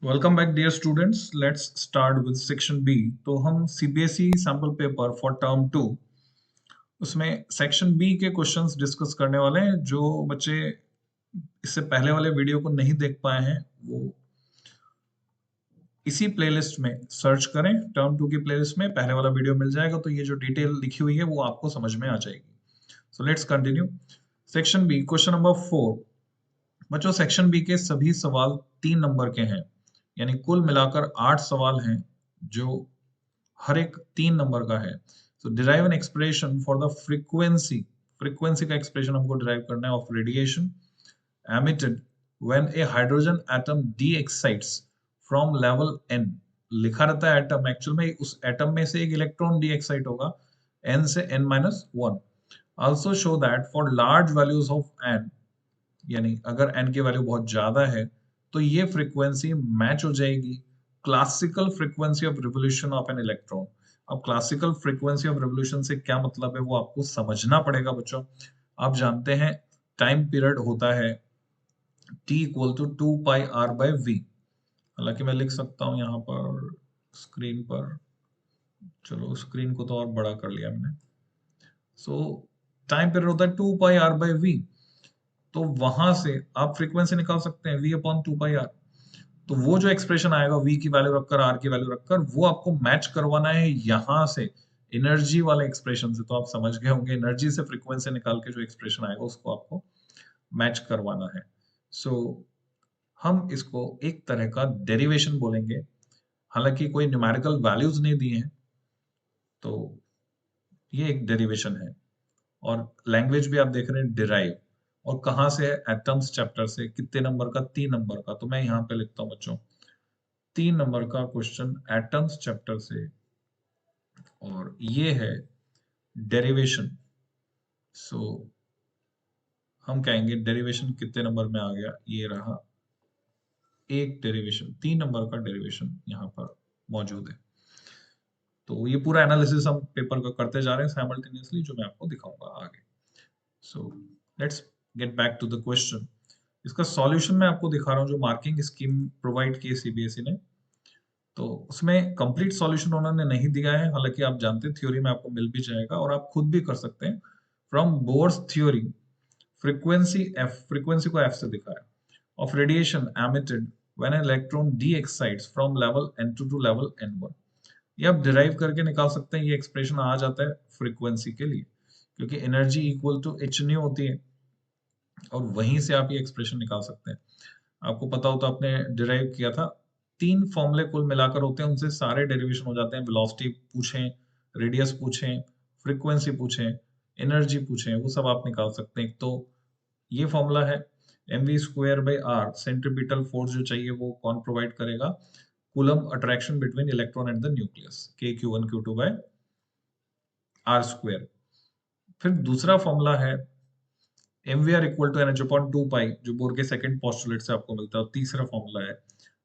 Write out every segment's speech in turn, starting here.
Welcome back dear students. Let's start with section B. तो हम CBSE sample paper for term 2 उसमें section B के questions discuss करने वाले हैं। जो बच्चे इससे पहले वाले वीडियो को नहीं देख पाए हैं वो इसी प्लेलिस्ट में सर्च करें। टर्म 2 की प्लेलिस्ट में पहले वाला वीडियो मिल जाएगा, तो ये जो डिटेल लिखी हुई है वो आपको समझ में आ जाएगी। So let's continue. Section B, question number 4। बच्चों, सेक्शन बी के सभी सवाल 3 नंबर के हैं, यानी कुल मिलाकर 8 सवाल हैं जो हर एक 3 नंबर का है। So derive an expression for the frequency. Frequency का एक्सप्रेशन हमको डिराइव करना है of radiation emitted when a hydrogen atom de excites from level n। लिखा रहता है एटम, एक्चुअल में उस एटम में से एक इलेक्ट्रॉन डी एक्साइट होगा n से n-1। Also show that for large values of n, यानी अगर n की वैल्यू बहुत ज्यादा है तो ये फ्रीक्वेंसी मैच हो जाएगी classical frequency of revolution of an electron. अब क्लासिकल फ्रीक्वेंसी ऑफ रिवोल्यूशन से क्या मतलब है वो आपको समझना पड़ेगा बच्चों। आप जानते हैं टाइम पीरियड होता है t इक्वल टू 2πr/v। हालांकि मैं लिख सकता हूं यहाँ पर स्क्रीन पर। चलो स्क्रीन को तो और बड़ा कर लिया मैंने। सो टाइम पीरियड होता है 2πr/v। तो वहां से आप फ्रीक्वेंसी निकाल सकते हैं v/2πr। तो वो जो एक्सप्रेशन आएगा v की वैल्यू रखकर r की वैल्यू रखकर, वो आपको मैच करवाना है यहां से एनर्जी वाले एक्सप्रेशन से। तो आप समझ गए होंगे एनर्जी से फ्रीक्वेंसी निकाल के जो एक्सप्रेशन आएगा उसको आपको मैच करवाना है। सो हम इसको एक तरह का डेरिवेशन बोलेंगे। हालांकि कोई न्यूमेरिकल वैल्यूज नहीं दिए हैं, तो ये एक डेरिवेशन है। और लैंग्वेज भी आप देख रहे हैं डिराइव, और कहाँ से है? एटम्स चैप्टर से। कितने नंबर का? 3 नंबर का। तो मैं यहाँ पे लिखता हूँ बच्चों 3 नंबर का क्वेश्चन एटम्स चैप्टर से, और ये है डेरिवेशन। सो हम कहेंगे डेरिवेशन कितने नंबर में आ गया? ये रहा एक डेरिवेशन, 3 नंबर का डेरिवेशन यहाँ पर मौजूद है। तो ये पूरा एनालिसिस हम पेपर का करते जा रहे हैं साइमल्टेनियसली, जो मैं आपको दिखाऊंगा आगे। So let's get back to the question. इसका सॉल्यूशन मैं आपको दिखा रहा हूँ जो मार्किंग स्कीम प्रोवाइड की है सीबीएसई ने। तो उसमें कंप्लीट सॉल्यूशन उन्होंने नहीं दिया है, हालांकि आप जानते हैं थ्योरी में आपको मिल भी जाएगा और आप खुद भी कर सकते हैं। फ्रॉम बोर्स थ्योरी, फ्रीक्वेंसी को एफ से दिखाया of radiation emitted when an electron de excites from level n2 to level n1। ये आप डिराइव करके निकाल सकते हैं। ये एक्सप्रेशन आ जाता है फ्रीक्वेंसी के लिए, क्योंकि energy equal to H nu होती है, और वहीं से आप ये एक्सप्रेशन निकाल सकते हैं। आपको पता हो तो आपने डिराइव किया था। 3 फॉर्मूले कुल मिलाकर होते हैं, उनसे सारे डेरिवेशन हो जाते हैं। वेलोसिटी पूछें, रेडियस पूछें, फ्रीक्वेंसी पूछें, एनर्जी पूछें, वो सब आप निकाल सकते हैं। तो ये फॉर्मूला है mv² सेंट्रीपिटल फोर्स जो चाहिए वो कौन प्रोवाइड करेगा? Coulomb attraction between electron and the nucleus, kq1q2/r²। फिर दूसरा फॉर्मूला है mvr=nh/2π, जो बोर के सेकंड पोस्टुलेट से आपको मिलता है। और तीसरा फॉर्मूला है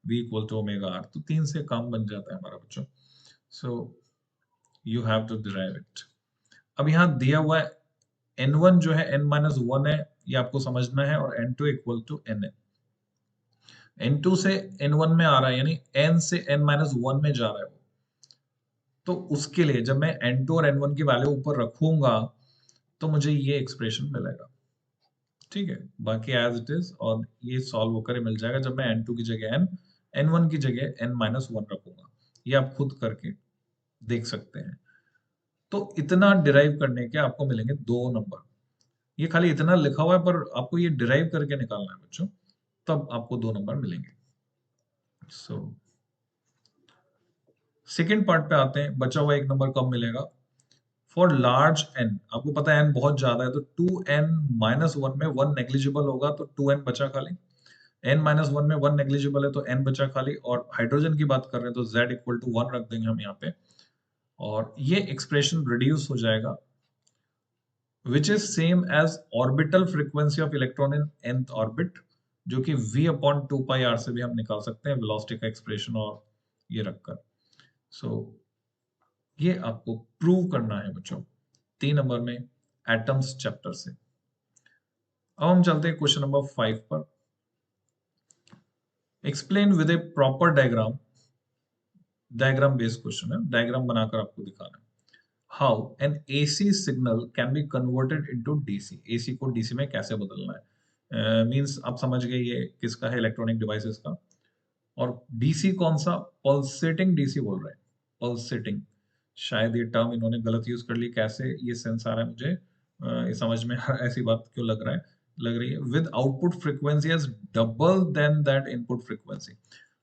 v=ωr। तो 3 से काम बन जाता है हमारा बच्चों। So you have to derive it. अब यहाँ दिया हुआ है n1 जो है n-1 है, ये आपको समझना है, और n2 = n2 से n1 में आ रहा है, यानी n से n-1 में जा रहा है वो। तो उसके लिए जब मैं n2 और n1 की वैल्यू ऊपर रखूंगा तो मुझे ये एक्सप्रेशन मिलेगा। ठीक है, बाकी एज इट इज, और ये सॉल्व होकर ही मिल जाएगा जब मैं n2 की जगह n, n1 की जगह n-1 रखूंगा। ये आप खुद करके देख सकते हैं। तो इतना डिराइव करने के आपको मिलेंगे 2 नंबर। ये खाली इतना लिखा हुआ है, पर आपको ये डिराइव करके निकालना है बच्चों, तब आपको 2 नंबर मिलेंगे। सो सेकेंड पार्ट पे आते हैं। बचा हुआ 1 नंबर कब मिलेगा? फॉर लार्ज n, आपको पता है n बहुत ज्यादा है, तो 2n-1 में 1 नेग्लिजिबल होगा, तो 2n बचा खाली। n-1 में 1 नेग्लिजिबल है तो n बचा खाली। और हाइड्रोजन की बात कर रहे हैं तो z=1 रख देंगे हम यहाँ पे, और ये एक्सप्रेशन रिड्यूस हो जाएगा, which is same as orbital frequency of electron in nth orbit, जो कि v/2πr से भी हम निकाल सकते हैं वेलोसिटी का एक्सप्रेशन, और ये रखकर। सो ये आपको प्रूव करना है बच्चों 3 नंबर में एटम्स चैप्टर से। अब हम चलते हैं क्वेश्चन नंबर 5 पर। Explain with A proper diagram, diagram based question है, डायग्राम बनाकर आपको दिखाना है। How an AC signal can be converted into DC, AC को डीसी में कैसे बदलना है। मींस आप समझ गए ये किसका है, इलेक्ट्रॉनिक डिवाइसेस का। और डीसी कौन सा, पल्सेटिंग डीसी बोल रहे हैं, पल्सेटिंग। शायद ये टर्म इन्होंने गलत यूज कर ली, कैसे ये सेंस आ रहा है मुझे ये समझ में ऐसी बात क्यों लग रहा है, लग रही है। With output frequency as double than that input frequency.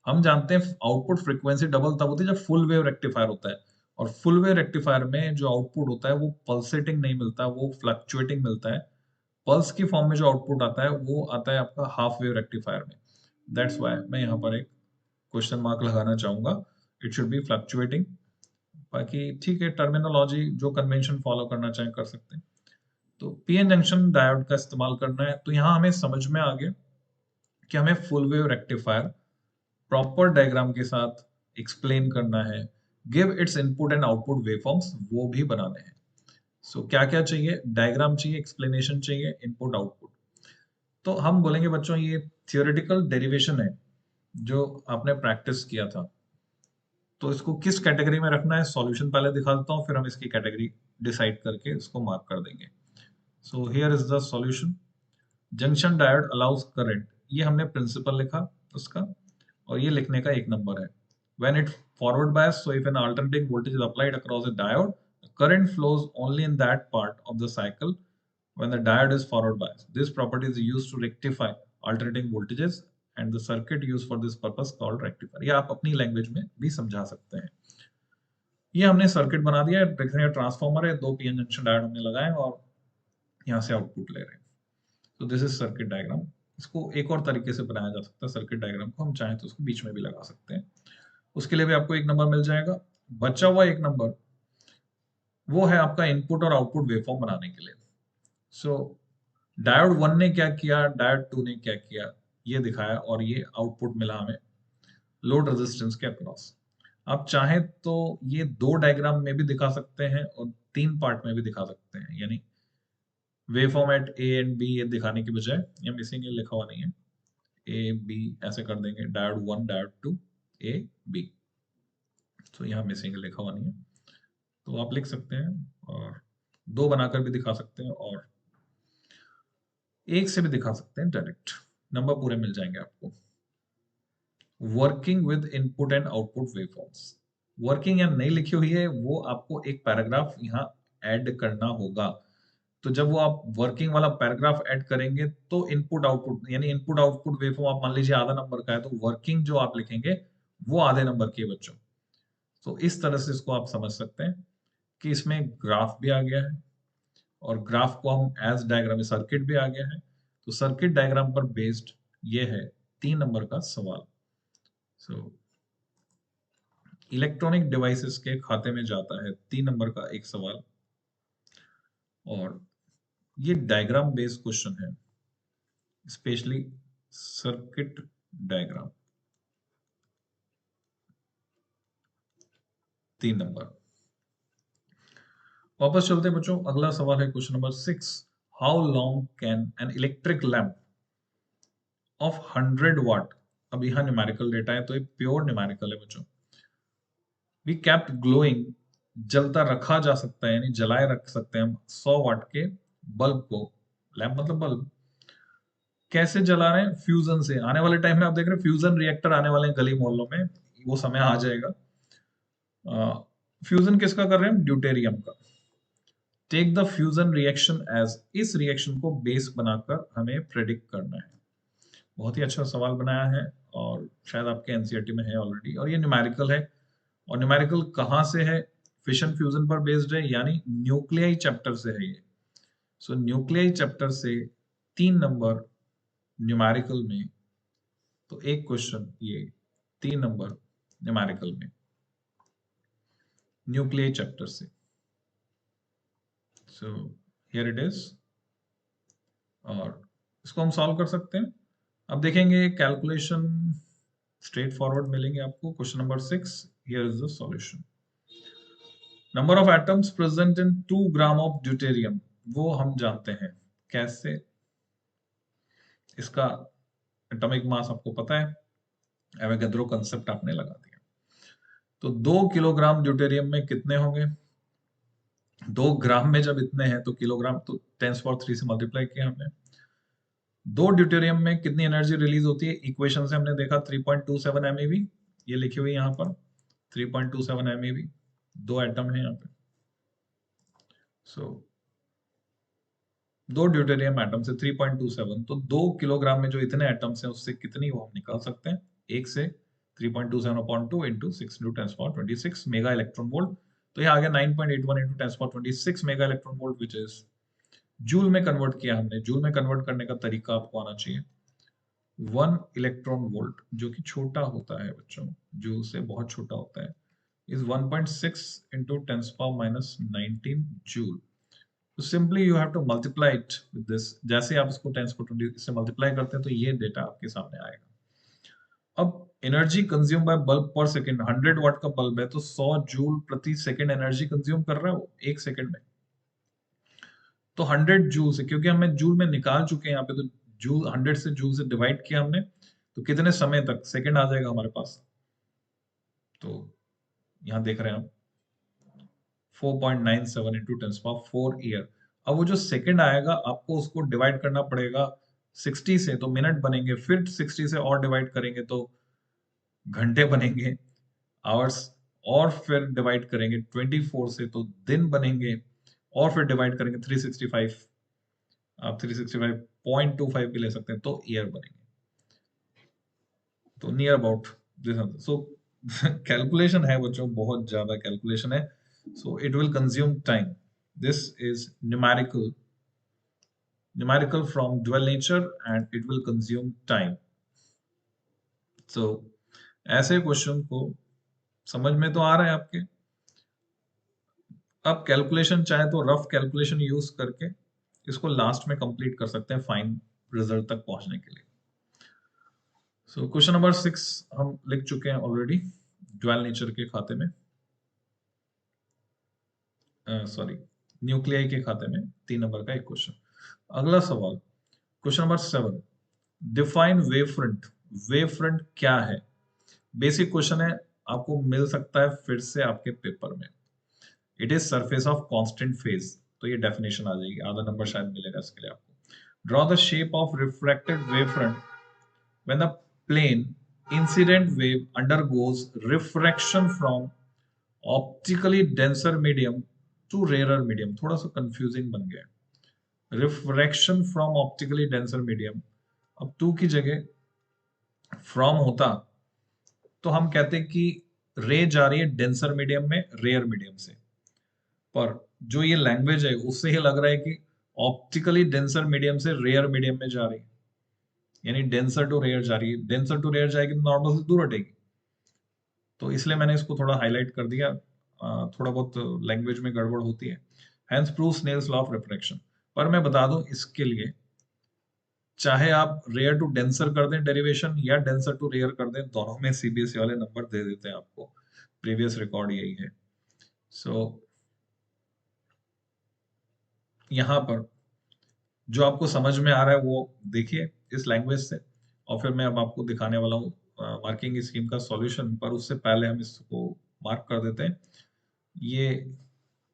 हम जानते हैं आउटपुट फ्रीक्वेंसी डबल तब होती है जब फुल वेव रेक्टिफायर होता है, और फुल वेव रेक्टिफायर में जो आउटपुट होता है वो पल्सेटिंग नहीं मिलता, वो फ्लक्चुएटिंग मिलता है। पल्स की फॉर्म में जो आउटपुट आता है वो आता है आपका हाफ वेव रेक्टिफायर में। दैट्स वाई मैं यहाँ पर एक क्वेश्चन मार्क लगाना चाहूंगा, इट शुड बी फ्लक्चुएटिंग। बाकी ठीक है, टर्मिनोलॉजी जो कन्वेंशन फॉलो करना चाहें कर सकते हैं। तो पीएन जंक्शन डायोड का इस्तेमाल करना है, तो यहाँ हमें समझ में आ गया कि हमें full wave rectifier proper diagram के साथ एक्सप्लेन करना है, give its input and output waveforms वो भी बनाने हैं। सो क्या क्या चाहिए, डायग्राम चाहिए, एक्सप्लेनेशन चाहिए, इनपुट आउटपुट। तो हम बोलेंगे बच्चों ये थियोरेटिकल डेरिवेशन है जो आपने प्रैक्टिस किया था, तो इसको किस कैटेगरी में रखना है, सॉल्यूशन पहले दिखा देता हूँ, फिर हम इसकी कैटेगरी डिसाइड करके इसको मार्क कर देंगे। So here is the solution. Junction diode allows current, ये हमने प्रिंसिपल लिखा उसका, और ये लिखने का एक नंबर है। When it forward bias, so if N alternating voltage is applied across a diode, current flows only in that part of the cycle when the diode is forward biased. This property is used to rectify alternating voltages and the circuit used for this purpose called rectifier. ये आप अपनी language में भी समझा सकते हैं। ये हमने सर्किट बना दिया है, देख रहे हैं ट्रांसफॉर्मर है, दो पीएन जंक्शन डायोड हमने लगाए और यहाँ से आउटपुट ले रहे हैं। तो दिस इज सर्किट डायग्राम। इसको एक और तरीके से बनाया जा सकता है सर्किट डायग्राम को, हम चाहें तो उसको बीच में भी लगा सकते हैं, उसके लिए भी आपको एक नंबर मिल जाएगा। बचा हुआ एक नंबर वो है आपका इनपुट और आउटपुट वेवफॉर्म बनाने के लिए। सो डायोड 1 ने क्या किया, डायोड 2 ने क्या किया, ये दिखाया, और ये आउटपुट मिला हमें लोड रेजिस्टेंस के अक्रॉस। आप चाहें तो ये दो डायग्राम में भी दिखा सकते हैं और तीन पार्ट में भी दिखा सकते हैं, यानी wave format A and B ये दिखाने की बजाय, ये मिसिंग ये लिखा हुआ नहीं है, ए बी ऐसे कर देंगे, डायोड 1 डायोड 2 ए बी, तो यहाँ मिसिंग लिखा हुआ नहीं है, तो आप लिख सकते हैं, और दो बनाकर भी दिखा सकते हैं और एक से भी दिखा सकते हैं डायरेक्ट, नंबर पूरे मिल जाएंगे आपको। Working with input and output waveforms, working या नहीं लिखी हुई है, वो आपको एक पैराग्राफ यहाँ ऐड करना होगा। तो जब वो आप वर्किंग वाला पैराग्राफ ऐड करेंगे तो इनपुट आउटपुट, यानी इनपुट आउटपुट वेवफॉर्म आप मान लीजिए आधा नंबर का है, तो वर्किंग जो आप लिखेंगे वो आधे नंबर की है बच्चों। तो इस तरह से इसको आप समझ सकते हैं कि इसमें ग्राफ भी आ गया है, और ग्राफ को हम एज डायग्राम, सर्किट भी आ गया है, तो सर्किट डायग्राम पर बेस्ड ये है 3 नंबर का सवाल। सो इलेक्ट्रॉनिक डिवाइसेस के खाते में जाता है 3 नंबर का एक सवाल, और ये डायग्राम बेस्ड क्वेश्चन है, स्पेशली सर्किट डायग्राम। 3 नंबर। वापस चलते हैं बच्चों, अगला सवाल है question number 6। How long can an electric lamp of 100 वाट, अब यहाँ न्यूमेरिकल डेटा है तो ये प्योर न्यूमेरिकल है बच्चों, बी केप्ट ग्लोइंग, जलता रखा जा सकता है, यानी जलाए रख सकते हैं हम 100 वाट के बल्ब को, लैम्प मतलब बल्ब। कैसे जला रहे हैं, फ्यूजन से। आने वाले टाइम में आप देख रहे हैं फ्यूजन रिएक्टर आने वाले हैं गली मोहल्लों में, वो समय आ जाएगा। फ्यूजन किसका कर रहे हैं, ड्यूटेरियम का। Take the fusion reaction as, इस रिएक्शन को बेस बनाकर हमें प्रेडिक्ट करना है। बहुत ही अच्छा सवाल बनाया है, और शायद आपके एनसीईआरटी में है ऑलरेडी, और ये न्यूमेरिकल है। और न्यूमेरिकल कहाँ से है, फिशन फ्यूजन पर बेस्ड है, यानी न्यूक्लियाई चैप्टर से है ये। सो न्यूक्लियाई चैप्टर से 3 नंबर न्यूमेरिकल में, तो एक क्वेश्चन ये 3 नंबर न्यूमेरिकल में न्यूक्लियाई चैप्टर से। सो हियर इट इज, और इसको हम सॉल्व कर सकते हैं। अब देखेंगे कैलकुलेशन स्ट्रेट फॉरवर्ड मिलेंगे आपको। Question number 6, here is the solution. Number of atoms present in 2 gram of deuterium, वो हम जानते हैं कैसे, इसका एटॉमिक मास आपको पता है, एवोगैड्रो कंसेप्ट आपने लगा दिया। तो 2 किलोग्राम ड्यूटेरियम में कितने होंगे? 2 ग्राम में जब इतने हैं तो किलोग्राम तो 10⁻³ से मल्टीप्लाई किया हमने। 2 ड्यूटेरियम में कितनी एनर्जी रिलीज होती है? इक्वेशन से हमने देखा 3.27 MeV, ये लिखी हुई यहाँ पर 3.27 MeV। 2 एटम है यहाँ पे। सो 2 ड्यूटेरियम एटम से 3.27, तो 2 किलोग्राम में जो इतने एटम्स हैं उससे कितनी वो हम निकाल सकते हैं। 1 से 3.27/2 into 6 into 10⁻26 mega electron volt. तो ये आ गया 9.81 into 10⁻26 mega electron volt, which is joule में कन्वर्ट किया हमने। जूल में कन्वर्ट करने का तरीका आपको आना चाहिए। 1 इलेक्ट्रॉन वोल्ट जो कि छोटा होता है बच्चों, जूल से बहुत छोटा होता है, इज 1.6 इंटू 10⁻19 जूल। तो simply you have to multiply it with this. जैसे आप इसको 10⁻20 से मल्टीप्लाई करते हैं तो ये डेटा आपके सामने आएगा। अब एनर्जी कंज्यूम बाय बल्ब पर सेकंड, 100 वाट का बल्ब है तो 100 जूल प्रति सेकंड एनर्जी कंज्यूम कर रहा है वो 1 सेकंड में। तो 100 जूल से, क्योंकि हमें जूल में निकाल चुके हैं यहाँ पे, तो जूल 100 से जूल से डिवाइड किया हमने, तो कितने समय तक सेकंड आ जाएगा हमारे पास। तो यहाँ देख रहे हैं आप 4.97 इंटू 10⁻4 ईयर। अब वो जो सेकंड आएगा आपको उसको डिवाइड करना पड़ेगा 60 से, तो मिनट बनेंगे, फिर 60 से और डिवाइड करेंगे तो घंटे बनेंगे, आवर्स, और फिर डिवाइड करेंगे 24 से तो दिन बनेंगे, और फिर डिवाइड करेंगे 365, आप 365.25 भी ले सकते हैं तो ईयर बनेंगे। तो near about this answer. So calculation है बच्चों, बहुत ज्यादा कैलकुलेशन है। So it will consume time. This is numerical from dual nature and it will consume time. So ऐसे क्वेश्चन को समझ में तो आ रहा है आपके। अब कैलकुलेशन चाहे तो रफ कैलकुलेशन यूज करके इसको लास्ट में कंप्लीट कर सकते हैं फाइन रिजल्ट तक पहुंचने के लिए। सो क्वेश्चन नंबर 6 हम लिख चुके हैं ऑलरेडी ड्यूल नेचर के खाते में, सॉरी न्यूक्लियाई के खाते में 3 नंबर का एक क्वेश्चन। अगला सवाल question number 7, define wave front. Wave front क्या है? बेसिक क्वेश्चन है, आपको मिल सकता है फिर से आपके पेपर में। It is surface of constant phase, तो ये डेफिनेशन आ जाएगी, आधा नंबर शायद मिलेगा इसके लिए आपको। Draw the shape of refracted wave front when the plane incident wave undergoes refraction from optically denser medium to rarer medium. थोड़ा सा कंफ्यूजिंग बन गया, refraction from optically denser medium. अब टू की जगह फ्रॉम होता तो हम कहते हैं कि रे जा रही है डेंसर मीडियम में रेयर मीडियम से, पर जो ये लैंग्वेज है उससे ही लग रहा है कि ऑप्टिकली डेंसर मीडियम से रेयर मीडियम में जा रही है, यानी डेंसर टू रेयर जा रही है। डेंसर टू रेयर जाएगी तो नॉर्मल से दूर हटेगी, तो इसलिए मैंने इसको थोड़ा हाईलाइट कर दिया। थोड़ा बहुत लैंग्वेज में गड़बड़ होती है। Hence prove Snell's law of refraction. पर मैं बता दूं इसके लिए, चाहे आप रेयर टू डेंसर कर दें डेरिवेशन या डेंसर टू रेयर कर दें, दोनों में सीबीएसई वाले नंबर दे देते हैं आपको। प्रीवियस रिकॉर्ड यही है। सो यहाँ पर जो आपको समझ में आ रहा है वो देखिए इस लैंग्वेज से, और फिर मैं अब आपको दिखाने वाला हूँ मार्किंग स्कीम का सॉल्यूशन। पर उससे पहले हम इसको मार्क कर देते हैं। ये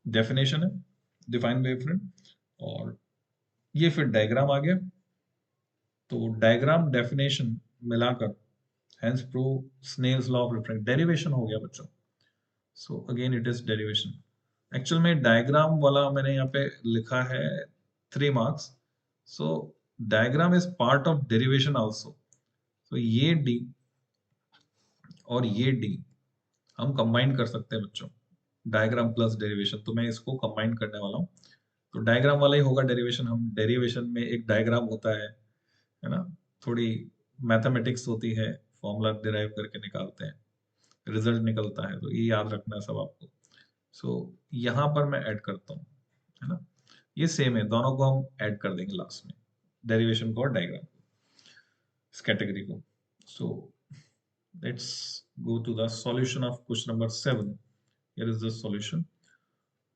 डेफिनेशन है, डिफाइन वेवफ्रंट, और ये फिर डायग्राम आ गया। तो डायग्राम डेफिनेशन मिलाकर hence prove Snell's law of refraction, derivation हो गया बच्चों। so again it is derivation। Actual में डायग्राम वाला मैंने यहाँ पे लिखा है 3 marks, so diagram is part of derivation also। so ये D और ये D हम कंबाइन कर सकते हैं बच्चों, डायग्राम प्लस डेरिवेशन। तो मैं इसको कंबाइन करने वाला हूँ, तो डायग्राम वाला ही होगा डेरिवेशन। हम डेरिवेशन में एक डायग्राम होता है ना, थोड़ी मैथमेटिक्स होती है, फॉर्मूला डिराइव करके निकालते हैं, रिजल्ट निकलता है, तो ये याद रखना है सब आपको। सो यहाँ पर मैं ऐड करता हूँ, है ना, ये सेम है, दोनों को हम ऐड कर देंगे लास्ट में, डेरिवेशन को और डायग्राम को, इस कैटेगरी को। So let's go to the solution of question number 7। Here is the solution.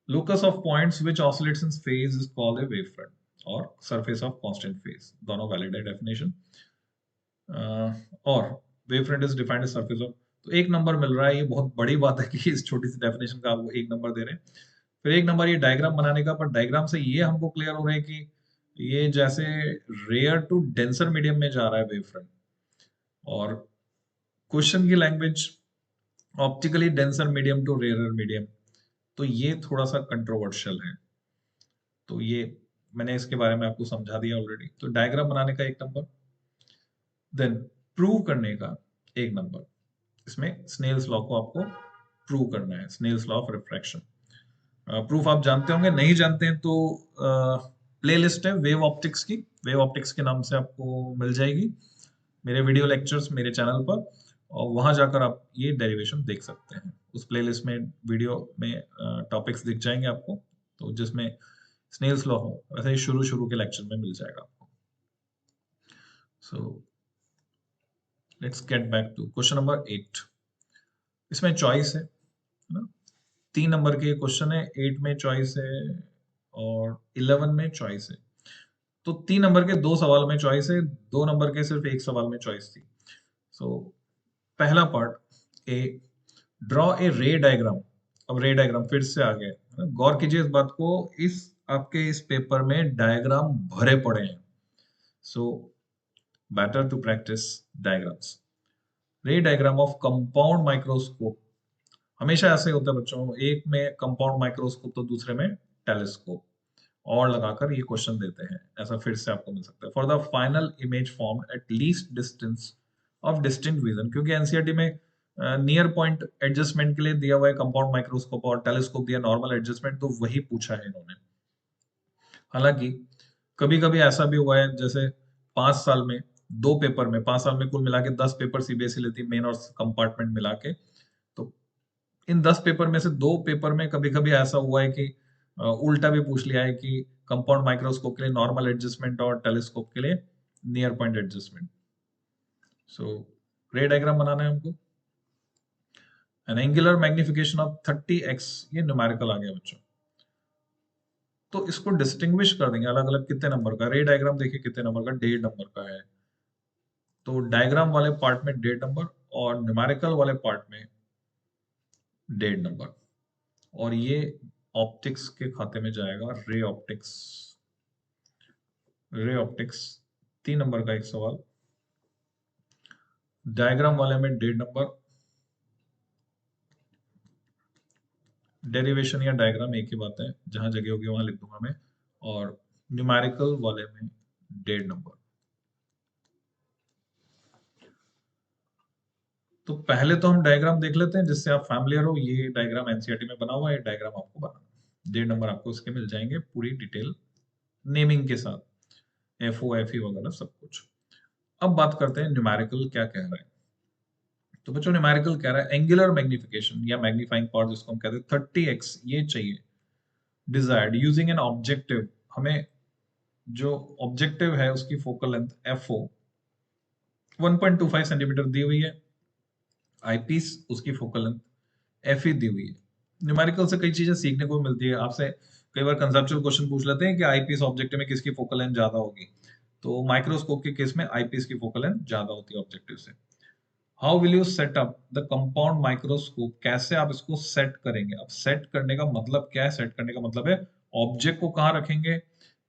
locus of points which oscillates in phase is called a wavefront or surface of constant phase, दोनों valid है definition. और wave front is defined as surface of, तो 1 number मिल रहा है। ये बहुत बड़ी बात है कि इस छोटी सी डेफिनेशन का आपको 1 नंबर दे रहे हैं। फिर 1 नंबर ये डायग्राम बनाने का, पर डायग्राम से ये हमको क्लियर हो रहा है कि ये जैसे रेयर टू डेंसर मीडियम में जा रहा है वेव फ्रंट, और क्वेश्चन की language optically denser medium to rarer medium, तो ये थोड़ा सा कंट्रोवर्शियल है। तो ये मैंने इसके बारे में आपको समझा दिया ऑलरेडी। तो डायग्राम बनाने का 1 नंबर, देन प्रूव करने का 1 नंबर। इसमें स्नेल्स लॉ को आपको प्रूव करना है, Snell's law of refraction. Proof आप जानते होंगे, नहीं जानते हैं तो प्लेलिस्ट है वेव ऑप्टिक्स की, वेव ऑप्टिक्स के नाम से आपको मिल जाएगी, मेरे वीडियो लेक्चर्स मेरे चैनल पर, और वहां जाकर आप ये डेरिवेशन देख सकते हैं। उस प्लेलिस्ट में वीडियो में टॉपिक्स दिख जाएंगे आपको, तो जिसमें स्नेल्स लॉ हो, वैसे ही शुरू शुरू के लेक्चर में मिल जाएगा आपको। So let's get back to question number 8। इसमें चॉइस है ना, 3 नंबर के क्वेश्चन है, 8 में चॉइस है और 11 में चॉइस है। तो 3 नंबर के 2 सवाल में चॉइस है, 2 नंबर के सिर्फ 1 सवाल में चॉइस थी। सो पहला पार्ट ए, ड्रॉ ए रे डायग्राम। अब रे डायग्राम फिर से आ गया है ना? गौर कीजिए इस बात को, इस आपके इस पेपर में डायग्राम भरे पड़े हैं। So better to practice diagrams. Ray diagram of compound microscope, हमेशा ऐसे होता है बच्चों, एक में कंपाउंड माइक्रोस्कोप तो दूसरे में टेलीस्कोप, और लगाकर ये क्वेश्चन देते हैं। ऐसा फिर से आपको मिल सकता है। For the final image form eight least distance of distinct vision, क्योंकि एनसीईआरटी में नियर पॉइंट एडजस्टमेंट के लिए दिया हुआ है कंपाउंड माइक्रोस्कोप, और टेलीस्कोप दिया नॉर्मल एडजस्टमेंट, तो वही पूछा है इन्होंने। हालांकि कभी कभी ऐसा भी हुआ है, जैसे 5 साल में 2 पेपर में, 5 साल में कुल मिला के 10 पेपर सीबीएसई लेती है, मेन और कंपार्टमेंट मिला के। तो इन 10 पेपर में से 2 पेपर में कभी कभी ऐसा हुआ है कि उल्टा भी पूछ लिया है कि कंपाउंड माइक्रोस्कोप के लिए नॉर्मल एडजस्टमेंट और टेलीस्कोप के लिए नियर पॉइंट एडजस्टमेंट। सो रे डायग्राम बनाना है हमको। N angular magnification of 30x, ये न्यूमेरिकल आ गया बच्चों। तो इसको डिस्टिंग्विश कर देंगे अलग अलग, कितने नंबर का रे डायग्राम, देखिए कितने नंबर का, 1.5 नंबर का है। तो डायग्राम वाले पार्ट में 1.5 नंबर, और न्यूमेरिकल वाले पार्ट में 1.5 नंबर। और ये ऑप्टिक्स के खाते में जाएगा, ray optics. Ray optics 3 number का 1 सवाल, डायग्राम वाले में 1.5 नंबर, डेरिवेशन या डायग्राम एक ही बात है, जहां जगह होगी वहां लिख दूंगा मैं, और न्यूमेरिकल वाले में 1.5 नंबर। तो पहले तो हम डायग्राम देख लेते हैं जिससे आप फैमिलियर हो। ये डायग्राम एनसीईआरटी में बना हुआ है, डायग्राम आपको बनाना, 1.5 नंबर आपको इसके मिल जाएंगे पूरी डिटेल नेमिंग के साथ, एफओ एफई वगैरह सब कुछ। अब बात करते हैं न्यूमेरिकल क्या कह रहा है। तो बच्चों न्यूमेरिकल कह रहा है एंगुलर मैग्निफिकेशन या मैग्नीफाइंग पावर, जिसको हम कहते हैं 30x, ये चाहिए डिजायर्ड यूजिंग एन ऑब्जेक्टिव। हमें जो ऑब्जेक्टिव है उसकी फोकल लेंथ एफओ 1.25 सेंटीमीटर दी हुई है, आईपीस उसकी फोकल लेंथ एफई दी हुई है। न्यूमेरिकल से कई चीजें सीखने को मिलती है आपसे। कई बार कंसेप्चुअल क्वेश्चन पूछ लेते हैं कि आईपीस ऑब्जेक्टिव में किसकी फोकल लेंथ ज्यादा होगी, तो माइक्रोस्कोप के केस में आईपीस की फोकल लेंथ ज्यादा होती है ऑब्जेक्टिव से। How will you set up the compound microscope, कैसे आप इसको सेट करेंगे। अब सेट करने का मतलब क्या है, सेट करने का मतलब है ऑब्जेक्ट को कहाँ रखेंगे,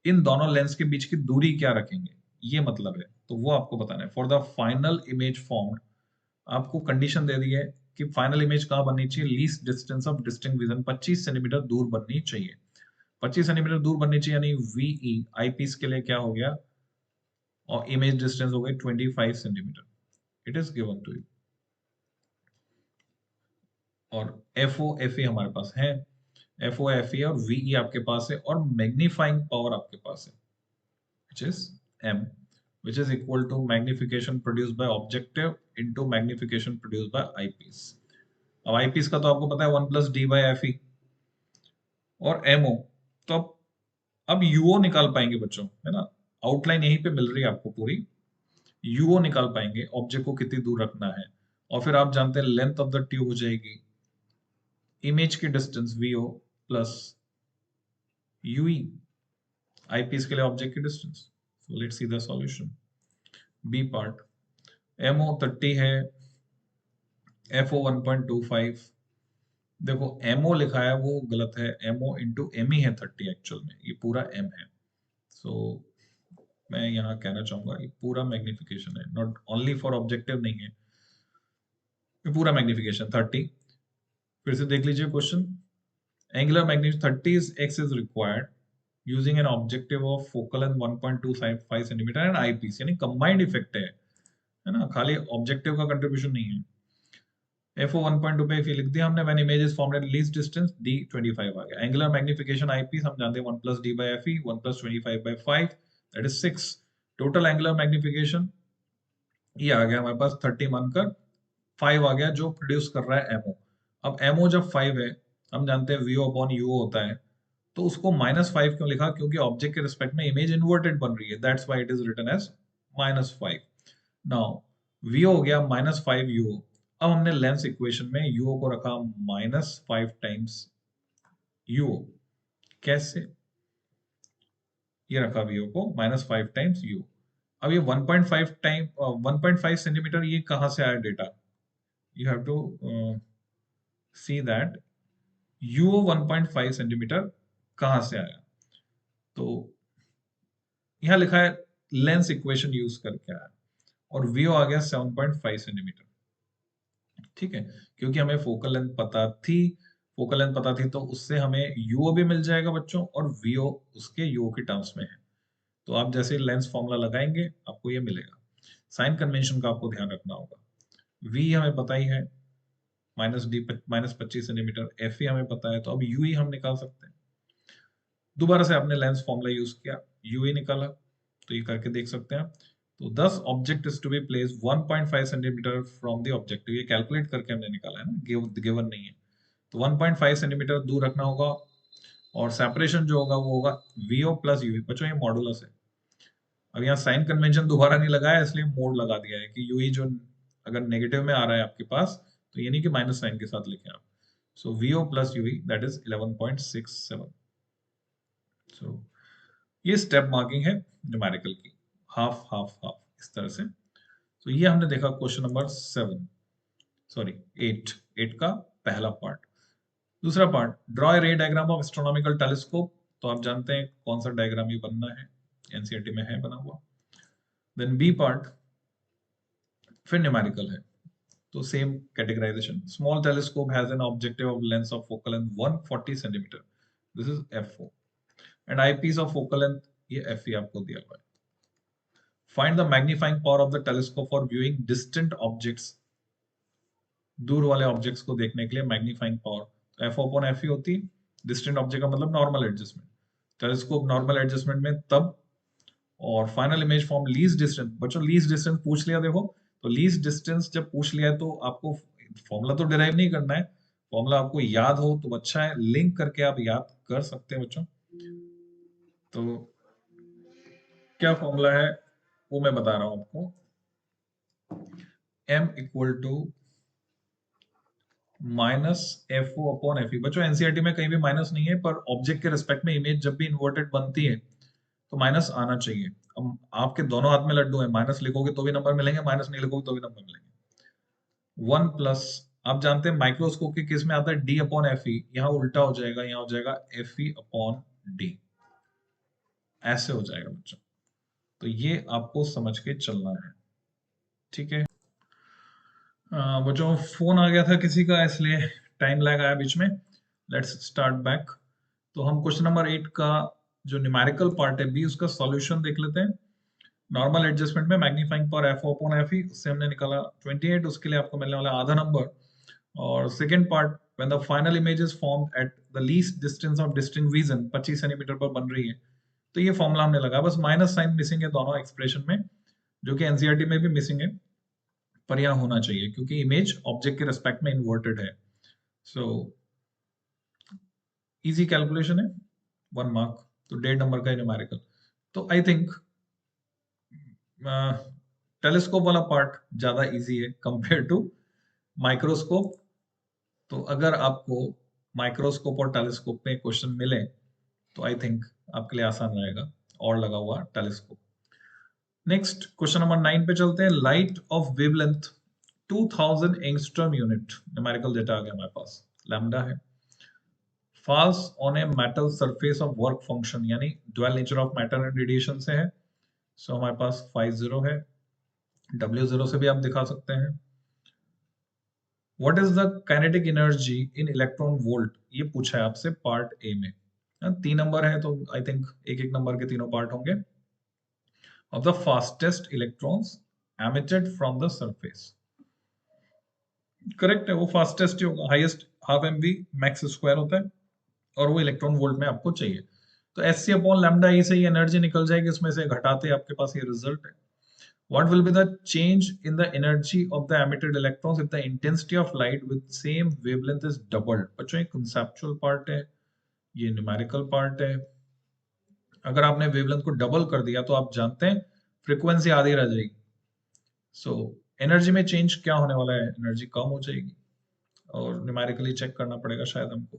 इन दोनों लेंस के बीच की दूरी क्या रखेंगे, ये मतलब है। तो वो आपको बताना है। For the final image form, आपको कंडीशन दे दी है कि फाइनल इमेज कहाँ बननी चाहिए, least distance of distinct vision 25 centimetre दूर बननी चाहिए। 25 सेंटीमीटर दूर बननी चाहिए, यानी वीई आईपीस के लिए क्या हो गया, और इमेज डिस्टेंस हो गई 25 centimetre. It is given to you. और एफ ओ एफ ई हमारे पास है, एफ ओ एफ ई और वीई आपके पास है, और मैग्नीफाइंग पावर आपके पास है, which is m, which is equal to magnification produced by objective into magnification produced by eyepiece। अब eyepiece का तो आपको पता है 1 plus D by F E, और एमओ। तो अब यूओ निकाल पाएंगे बच्चों, है ना, आउटलाइन यहीं पे मिल रही है आपको पूरी। यूओ निकाल पाएंगे, ऑब्जेक्ट को कितनी दूर रखना है, और फिर आप जानते हैं लेंथ ऑफ द ट्यूब हो जाएगी इमेज की distance VO plus UE, eyepiece के लिए ऑब्जेक्ट की distance. So let's see the solution. B part, MO 30 है, FO 1.25। देखो MO लिखा है वो गलत है, MO इंटू एम ही है 30 एक्चुअल में, ये पूरा M है। सो मैं यहाँ कहना चाहूंगा ये पूरा मैग्निफिकेशन है, नॉट ओनली फॉर ऑब्जेक्टिव नहीं है, ये पूरा मैग्निफिकेशन 30। फिर से देख लीजिए question. Angular magnitude 30 x is required using an objective of focal length 1.25 centimetre and eyepiece, यानी कंबाइंड इफेक्ट है ना, खाली ऑब्जेक्टिव का कंट्रीब्यूशन नहीं है। FO 1.2 पे लिख दिया हमने, when image is formed at least distance D 25 आ गया। एंगुलर मैग्निफिकेशन आईपीस हम जानते हैं 1 plus D by FE, 1 plus 25 by 5 that is 6। Total angular magnification ये आ गया हमारे पास 30 मानकर 5 आ गया जो प्रोड्यूस कर रहा है MO। अब MO जब 5 है, हम जानते हैं VO अपॉन UO होता है, तो उसको -5 क्यों लिखा? क्योंकि ऑब्जेक्ट के रिस्पेक्ट में इमेज इन्वर्टेड बन रही है, that's why it is written as -5। Now VO हो गया -5 UO। अब हमने लेंस इक्वेशन में UO को रखा -5 टाइम्स UO। कैसे? ये रखा VO को -5 टाइम्स UO। अब ये 1.5 टाइम 1.5 सेंटीमीटर ये कहां से आया data? You have to see that UO 1.5 centimetre कहां से आया। तो यहां लिखा है लेंस इक्वेशन यूज करके आया, और VO आ गया 7.5 सेंटीमीटर। ठीक है, क्योंकि हमें फोकल लेंथ पता थी, फोकल लेंथ पता थी तो उससे हमें UO भी मिल जाएगा बच्चों, और VO उसके UO के टर्म्स में है। तो आप जैसे लेंस फॉर्मूला लगाएंगे आपको ये मिलेगा। साइन कन्वेंशन का आपको ध्यान रखना होगा। V हमें पता ही है -25 सेंटीमीटर, FE हमें पता है, तो अब UE हम निकाल सकते हैं। दोबारा से आपने लेंस फॉर्मूला यूज किया, UE निकाला, तो ये करके देख सकते हैं। तो 10 object is to be place 1.5 centimetre from the objective, ये कैलकुलेट करके हमने निकाला है ना, गिवन नहीं है। तो 1.5 सेंटीमीटर दूर रखना होगा, और सेपरेशन जो होगा वो होगा VO प्लस UE। बच्चों ये मॉडुलस है। अब यहाँ साइन कन्वेंशन दोबारा नहीं लगाया, इसलिए मोड लगा दिया है कि UE जो अगर नेगेटिव में आ रहा है आपके पास, तो ये नहीं कि माइनस साइन के साथ लिखे आप। सो VO plus UE that is 11.67। सो ये स्टेप मार्किंग है न्यूमेरिकल की, हाफ हाफ हाफ इस तरह से। तो ये हमने देखा क्वेश्चन नंबर 8 का पहला पार्ट। दूसरा पार्ट, ड्रॉ ए रे डायग्राम ऑफ एस्ट्रोनॉमिकल टेलीस्कोप। तो आप जानते हैं कौन सा डायग्राम ये बनना है, एनसीईआरटी में है बना हुआ। देन बी पार्ट फिर न्यूमेरिकल है, तो same categorization. Small telescope has an objective of length of focal length 140 centimetre, this is FO, and eyepiece of focal length ये FE आपको दिया हुआ है। Find the magnifying power of the telescope for viewing distant objects, दूर वाले objects को देखने के लिए magnifying power FO upon FE होती है। डिस्टेंट ऑब्जेक्ट का मतलब normal adjustment, telescope normal adjustment में तब। और final image form least distance. बच्चों लीस्ट डिस्टेंस पूछ लिया, देखो तो लीस्ट डिस्टेंस जब पूछ लिया है तो आपको फॉर्मूला तो डिराइव नहीं करना है, फॉर्मूला आपको याद हो तो अच्छा है, लिंक करके आप याद कर सकते हैं बच्चों। तो क्या फॉर्मूला है वो मैं बता रहा हूं आपको, M equal to -FO upon FE। बच्चों एनसीईआरटी में कहीं भी माइनस नहीं है, पर ऑब्जेक्ट के रिस्पेक्ट में इमेज जब भी इन्वर्टेड बनती है तो माइनस आना चाहिए। अब आपके दोनों हाथ में लड्डू है, माइनस लिखोगे तो भी नंबर मिलेंगे, माइनस नहीं लिखोगे तो भी नंबर मिलेंगे। 1 प्लस, आप जानते हैं माइक्रोस्कोप के केस में आता है D अपॉन FE, यहाँ उल्टा हो जाएगा, यहाँ हो जाएगा FE अपॉन D, ऐसे हो जाएगा बच्चों। तो ये आपको समझ के चलना है, ठीक है। बच्चों फोन आ गया था किसी का, इसलिए टाइम लैग आया बीच में। Let's start back. तो हम क्वेश्चन नंबर 8 का जो न्यूमेरिकल पार्ट है बी, उसका सॉल्यूशन देख लेते हैं। नॉर्मल एडजस्टमेंट में magnifying power FO upon FE, उससे हमने निकाला 28, उसके लिए आपको मिलने वाला आधा नंबर। और second part, when the final image is formed at the least distance of distinct vision, 25 centimetre पर बन रही है, तो ये फॉर्मूला हमने लगा। बस माइनस साइन मिसिंग है दोनों एक्सप्रेशन में, जो कि एनसीईआरटी में भी मिसिंग है, पर यहाँ होना चाहिए क्योंकि इमेज ऑब्जेक्ट के रिस्पेक्ट में इन्वर्टेड है। सो इजी कैलकुलेशन है, 1 मार्क। तो 1.5 नंबर का न्यूमेरिकल। तो आई थिंक टेलीस्कोप वाला पार्ट ज्यादा इजी है कंपेयर टू माइक्रोस्कोप। तो अगर आपको माइक्रोस्कोप और टेलीस्कोप में क्वेश्चन मिले तो आई थिंक आपके लिए आसान रहेगा, और लगा हुआ टेलीस्कोप। नेक्स्ट क्वेश्चन नंबर 9 पे चलते हैं। Light of wavelength 2000 angstrom unit, numerical data आ गया हमारे पास, लैम्डा है, falls on a metal surface of work function, यानी dual nature of matter and radiation से है। सो हमारे पास 50 है, W0 से भी आप दिखा सकते हैं। What is the kinetic energy in electron volt, ये पूछा है आपसे पार्ट ए में। 3 नंबर है तो आई थिंक एक एक नंबर के तीनों पार्ट होंगे। Of the fastest electrons emitted from the surface, correct है, वो फास्टेस्ट ही होगा, highest half M V max square होता है और वो इलेक्ट्रॉन वोल्ट में आपको चाहिए। तो एस सी अपॉन लैम्डा ई से ही एनर्जी निकल जाएगी, उसमें से घटाते आपके पास ये रिजल्ट है। What will be the change in the energy of the emitted electrons if the intensity of light with same wavelength is doubled? बच्चों ये conceptual part है, ये numerical part है। अगर आपने वेवलेंथ को डबल कर दिया तो आप जानते हैं फ्रीक्वेंसी आधी रह जाएगी। सो एनर्जी में चेंज क्या होने वाला है, एनर्जी कम हो जाएगी और न्यूमेरिकली चेक करना पड़ेगा शायद हमको।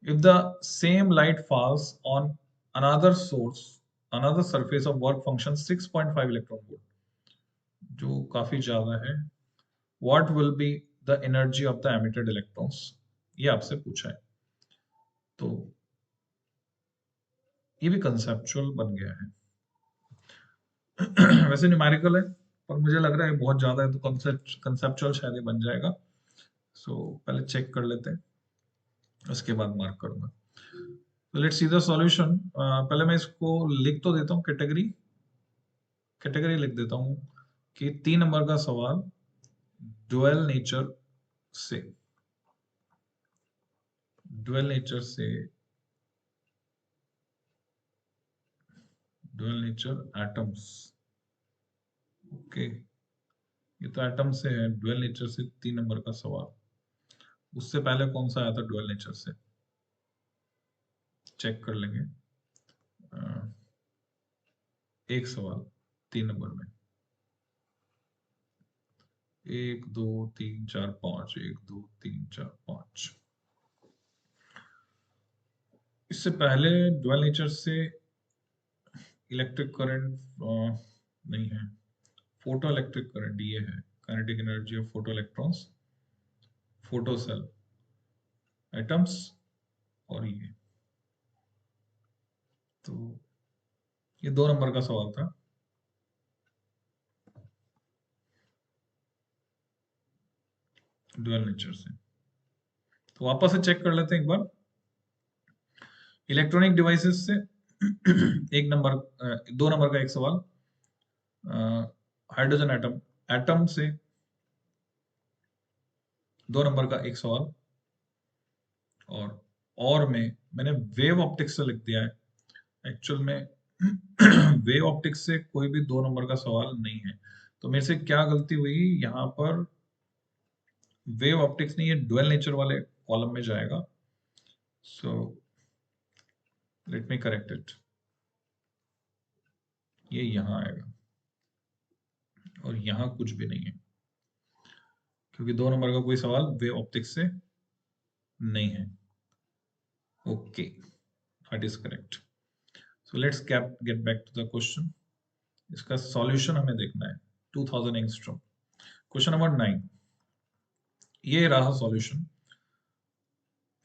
If the same light falls on another source, another surface of work function 6.5 electron volt, जो काफी ज्यादा है, what will be the energy of the emitted electrons, ये आपसे पूछा है। तो ये भी कंसेप्चुअल बन गया है। वैसे न्यूमेरिकल है पर मुझे लग रहा है बहुत ज्यादा है तो कंसेप्चुअल शायद ही बन जाएगा। सो पहले चेक कर लेते हैं, उसके बाद मार्क करूंगा। तो लेट्स सी द सॉल्यूशन। पहले मैं इसको लिख तो देता हूँ, कैटेगरी लिख देता हूँ कि 3 नंबर का सवाल ड्यूअल नेचर से, ड्यूअल नेचर से, ड्यूअल नेचर एटम्स। ओके, ये तो एटम से है, ड्यूअल नेचर से 3 नंबर का सवाल। उससे पहले कौन सा आया था ड्यूअल नेचर से, चेक कर लेंगे। एक सवाल 3 नंबर में, 1 2 3 4 5, 1 2 3 4 5। इससे पहले ड्यूअल नेचर से इलेक्ट्रिक करंट नहीं है, फोटो इलेक्ट्रिक करंट ये है, kinetic energy of photo electrons, photo cell atoms, और ये तो ये 2 नंबर का सवाल था। ड्यूअल नेचर से तो वापस से चेक कर लेते हैं एक बार। इलेक्ट्रॉनिक डिवाइसेस से 2 नंबर का एक सवाल, हाइड्रोजन एटम, एटम से 2 नंबर का एक सवाल, और में मैंने वेव ऑप्टिक्स से लिख दिया है। एक्चुअल में वेव ऑप्टिक्स से कोई भी 2 नंबर का सवाल नहीं है। तो मेरे से क्या गलती हुई यहाँ पर, वेव ऑप्टिक्स नहीं, ये ड्यूअल नेचर वाले कॉलम में जाएगा। So let me correct it, ये यहाँ आएगा और यहाँ कुछ भी नहीं है क्योंकि 2 नंबर का कोई सवाल वेव ऑप्टिक्स से नहीं है। Okay, that is correct. So let's get back to the question. इसका सॉल्यूशन हमें देखना है, 2000 एंगस्ट्रॉम। क्वेश्चन नंबर 9, ये रहा solution.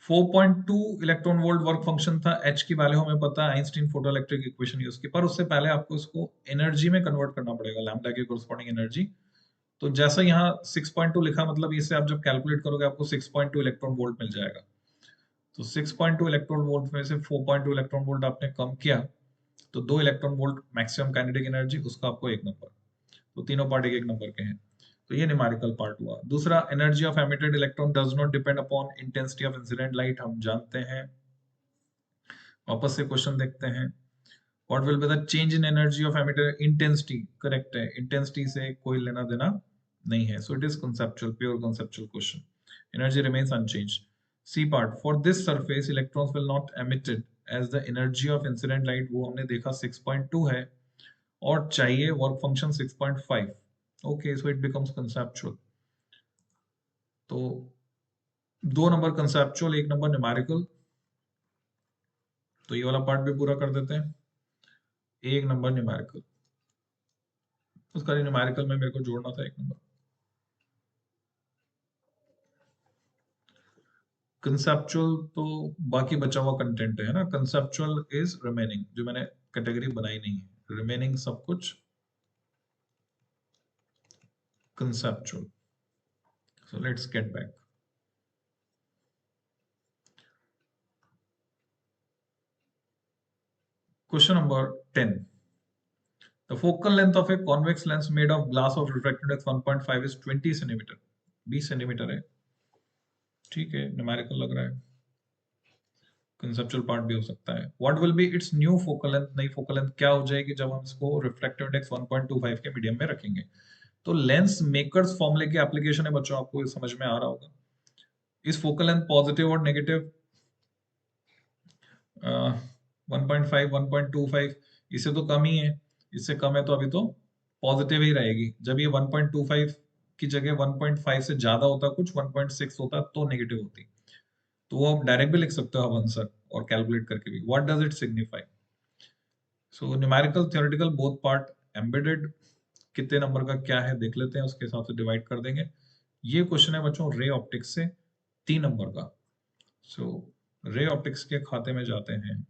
4.2 electron volt work function था, एच की वैल्यू हमें पता है, Einstein photo electric equation use की, पर उससे पहले आपको इसको एनर्जी में कन्वर्ट करना पड़ेगा, लैम्डा की कोरस्पॉन्डिंग एनर्जी। तो जैसा यहाँ 6.2 लिखा, मतलब इससे आप जब कैलकुलेट करोगे आपको 6.2 इलेक्ट्रॉन वोल्ट मिल जाएगा। तो 6.2 इलेक्ट्रॉन वोल्ट में से 4.2 इलेक्ट्रॉन वोल्ट आपने कम किया तो 2 electron volt maximum kinetic energy, उसका आपको 1 नंबर। तो तीनों पार्ट 1 नंबर के हैं। तो ये न्यूमेरिकल पार्ट हुआ। दूसरा, energy of emitted electron does not depend upon intensity of incident light, हम जानते हैं। वापस से क्वेश्चन देखते हैं। What will be the change in energy of emitted, intensity, correct है, इंटेंसिटी से कोई लेना देना नहीं है। So it is conceptual, pure conceptual question. Energy remains unchanged. C part, for this surface electrons will not emitted as the energy of incident light, वो हमने देखा 6.2 है और चाहिए work function 6.5। Okay, so it becomes conceptual. तो 2 number conceptual, 1 number numerical. तो ये वाला पार्ट भी पूरा कर देते हैं, 1 नंबर न्यूमेरिकल। उसका न्यूमेरिकल में मेरे को जोड़ना था एक नंबर। कंसेप्चुअल तो बाकी बचा हुआ कंटेंट है ना, कंसेप्चुअल इज रिमेनिंग, जो मैंने कैटेगरी बनाई नहीं है, रिमेनिंग सब कुछ conceptual. So let's get back. Question number 10, the focal length of a convex lens made of glass of refractive index 1.5 is 20 centimetre, 20 centimetre है, ठीक है, न्यूमेरिकल लग रहा है, कंसेप्चुअल पार्ट भी हो सकता है। What will B it's new focal length, नई फोकल लेंथ क्या हो जाएगी जब हम इसको रिफ्रैक्टिव इंडेक्स 1.25 के मीडियम में रखेंगे। तो लेंस मेकर्स फॉर्मूले की एप्लीकेशन है बच्चों, आपको ये समझ में आ रहा होगा। इस फोकल लेंथ पॉजिटिव और नेगेटिव 1.5 1.25, इससे तो कम ही है, इससे कम है तो अभी तो पॉजिटिव ही रहेगी। जब ये 1.25 की जगह 1.5 से ज्यादा होता, कुछ 1.6 होता, तो नेगेटिव होती। तो वो आप डायरेक्ट भी लिख सकते हो आप आंसर, और कैलकुलेट करके भी। What does it signify? So numerical theoretical both part, embedded कितने नंबर का क्या है देख लेते हैं, उसके हिसाब से डिवाइड कर देंगे। ये क्वेश्चन है बच्चों रे ऑप्टिक्स से 3 नंबर का। सो रे ऑप्टिक्स के खाते में जाते हैं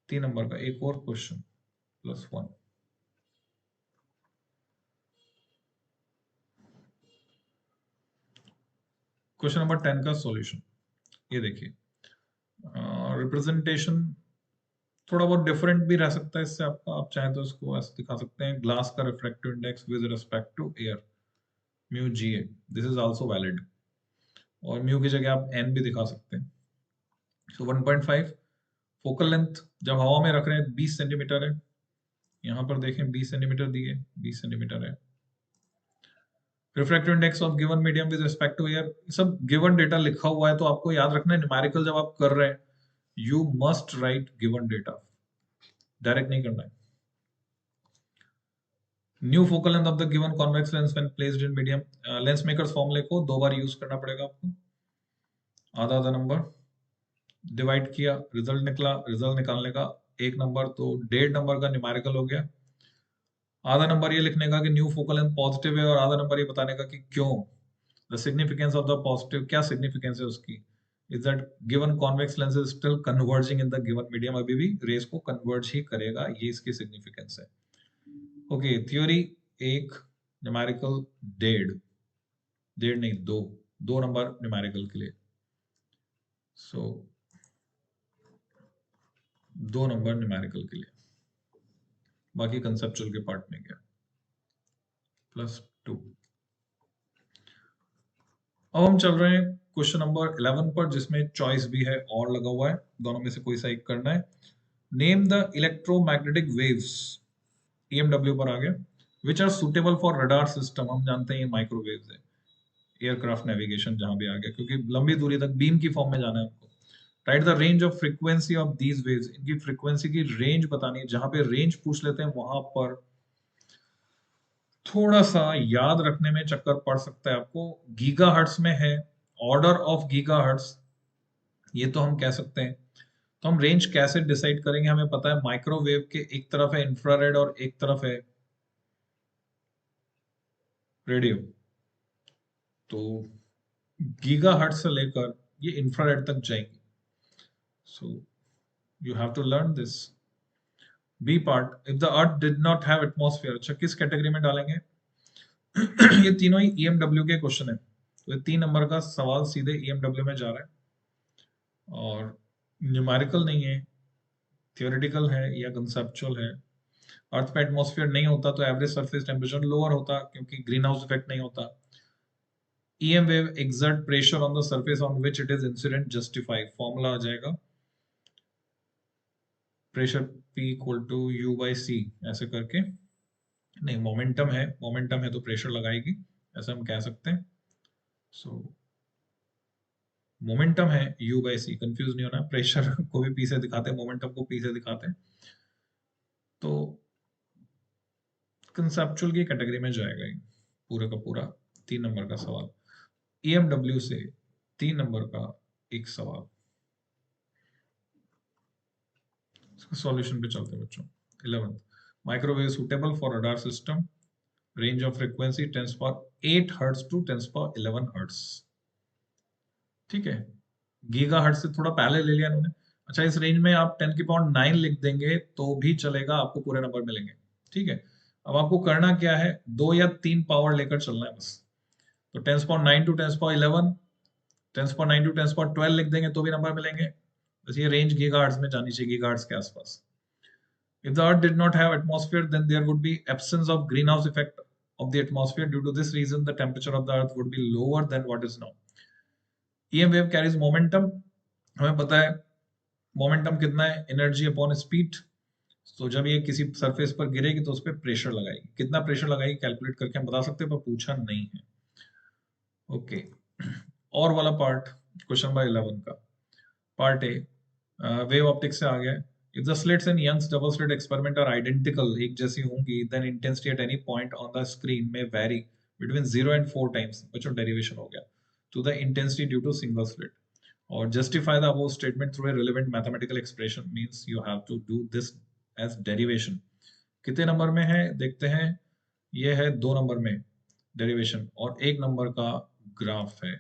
3 नंबर का एक और क्वेश्चन +1। क्वेश्चन नंबर 10 का सॉल्यूशन ये देखिए। रिप्रेजेंटेशन थोड़ा बहुत डिफरेंट भी रह सकता है इससे आपका, आप चाहें तो इसको ऐसे दिखा सकते हैं, ग्लास का refractive index with respect to air, mu G A, this is also valid. और म्यू की जगह आप एन भी दिखा सकते हैं। सो 1.5 फोकल लेंथ जब हवा में रख रहे हैं 20 सेंटीमीटर है, यहां पर देखें 20 सेंटीमीटर दिए, 20 सेंटीमीटर है। Refractive index of given medium with respect to air, सब गिवन डेटा लिखा हुआ है, तो आपको याद रखना है न्यूमेरिकल जब आप कर रहे हैं you must write given data, direct नहीं करना है। New focal length of the given convex lens when placed in medium, lens makers फॉर्मूले को 2 बार यूज करना पड़ेगा आपको। आधा आधा नंबर डिवाइड किया, रिजल्ट निकला, रिजल्ट निकालने का 1 नंबर, तो 1.5 नंबर का न्यूमेरिकल हो गया। आधा नंबर ये लिखने का कि न्यू फोकल लेंथ पॉजिटिव है, और आधा नंबर ये बताने का कि क्यों, the significance of the positive, क्या सिग्निफिकेंस है उसकी, is that given convex lens is still converging in the given medium, अभी भी रेस को कन्वर्ज ही करेगा, ये इसकी सिग्निफिकेंस है। ओके, थ्योरी 1, न्यूमेरिकल 1.5, 1.5 नहीं 2, 2 नंबर न्यूमेरिकल के लिए। सो 2 नंबर न्यूमेरिकल के लिए, बाकी कंसेप्चुअल के पार्ट में गया +2। अब हम चल रहे हैं क्वेश्चन नंबर 11 पर, जिसमें चॉइस भी है और लगा हुआ है, दोनों में से कोई सा एक करना है। Name the electromagnetic waves, EMW पर आ गया, which are suitable for radar system, हम जानते हैं ये माइक्रोवेव्स है, एयरक्राफ्ट नेविगेशन जहां भी आ गया, क्योंकि लंबी दूरी तक बीम की फॉर्म में जाना है हमको। Right the range of frequency of these waves, इनकी फ्रीक्वेंसी की रेंज बतानी है। जहां पे रेंज पूछ लेते हैं वहां पर थोड़ा सा याद रखने में चक्कर पड़ सकता है आपको। गीगाहर्ट्ज में है, ऑर्डर ऑफ गीगाहर्ट्ज, ये तो हम कह सकते हैं। तो हम रेंज कैसे डिसाइड करेंगे? हमें पता है माइक्रोवेव के एक तरफ है इंफ्रारेड और एक तरफ है रेडियो, तो गीगाहर्ट्ज से लेकर ये इंफ्रारेड तक जाएंगी। So you have to learn this. B part, if the earth did not have atmosphere, अच्छा किस कैटेगरी में डालेंगे? ये तीनों ही ईएमडब्ल्यू के क्वेश्चन है, तो ये 3 नंबर का सवाल सीधे ईएमडब्ल्यू में जा रहा है, और न्यूमेरिकल नहीं है, थियोरेटिकल है या कंसेप्चुअल है। अर्थ पे एटमॉस्फेयर नहीं होता तो एवरेज सरफेस टेम्परेचर लोअर होता, क्योंकि ग्रीन हाउस इफेक्ट नहीं होता। EM wave exert pressure on the surface on which it is incident, justify, formula आ जाएगा pressure P equal to U by C, ऐसे करके, नहीं मोमेंटम है, मोमेंटम है तो प्रेशर लगाएगी, ऐसा हम कह सकते हैं। सो मोमेंटम है U बाई C, कंफ्यूज नहीं होना, प्रेशर को भी P से दिखाते हैं, मोमेंटम को P से दिखाते हैं। तो कंसेप्चुअल की कैटेगरी में जाएगा ये पूरा का पूरा 3 नंबर का सवाल। EMW से 3 नंबर का एक सवाल, सॉल्यूशन पे चलते हैं बच्चों। 11th, microwave suitable for radar system, range of frequency 10⁻8 hertz to 10⁻11 hertz. ठीक है, गीगा हर्ट्ज से थोड़ा पहले ले लिया इन्होंने। अच्छा, इस रेंज में आप 10⁹ लिख देंगे तो भी चलेगा, आपको पूरे नंबर मिलेंगे। ठीक है, अब आपको करना क्या है, 2 या 3 पावर लेकर चलना है बस। तो 10⁻9 टू 10⁻11, 10⁻9 टू 10⁻12 लिख देंगे तो भी नंबर मिलेंगे। बस ये रेंज गीगाहर्ट्ज में जानी चाहिए, गीगाहर्ट्ज के आसपास। If the Earth did not have atmosphere, then there would be absence of greenhouse effect of the atmosphere. Due to this reason, the temperature of the Earth would be lower than what is now. EM wave carries momentum. हमें पता है momentum कितना है, energy upon speed. तो जब ये किसी surface पर गिरेगी तो उस पर प्रेशर लगाएगी, कितना प्रेशर लगाएगी कैलकुलेट करके हम बता सकते हैं, पर पूछा नहीं है। ओके, और वाला पार्ट क्वेश्चन नंबर 11 का पार्ट ए, वेव ऑप्टिक्स से आ गया है। If the slits in Young's double slit experiment are identical, एक जैसी होंगी, then intensity at any point on the screen may vary between 0 and 4 times, बच्चों derivation हो गया, to the intensity due to single slit. और justify the above statement through a relevant mathematical expression means you have to do this as derivation. कितने number में है देखते हैं, ये है 2 नंबर में derivation और 1 नंबर का ग्राफ है।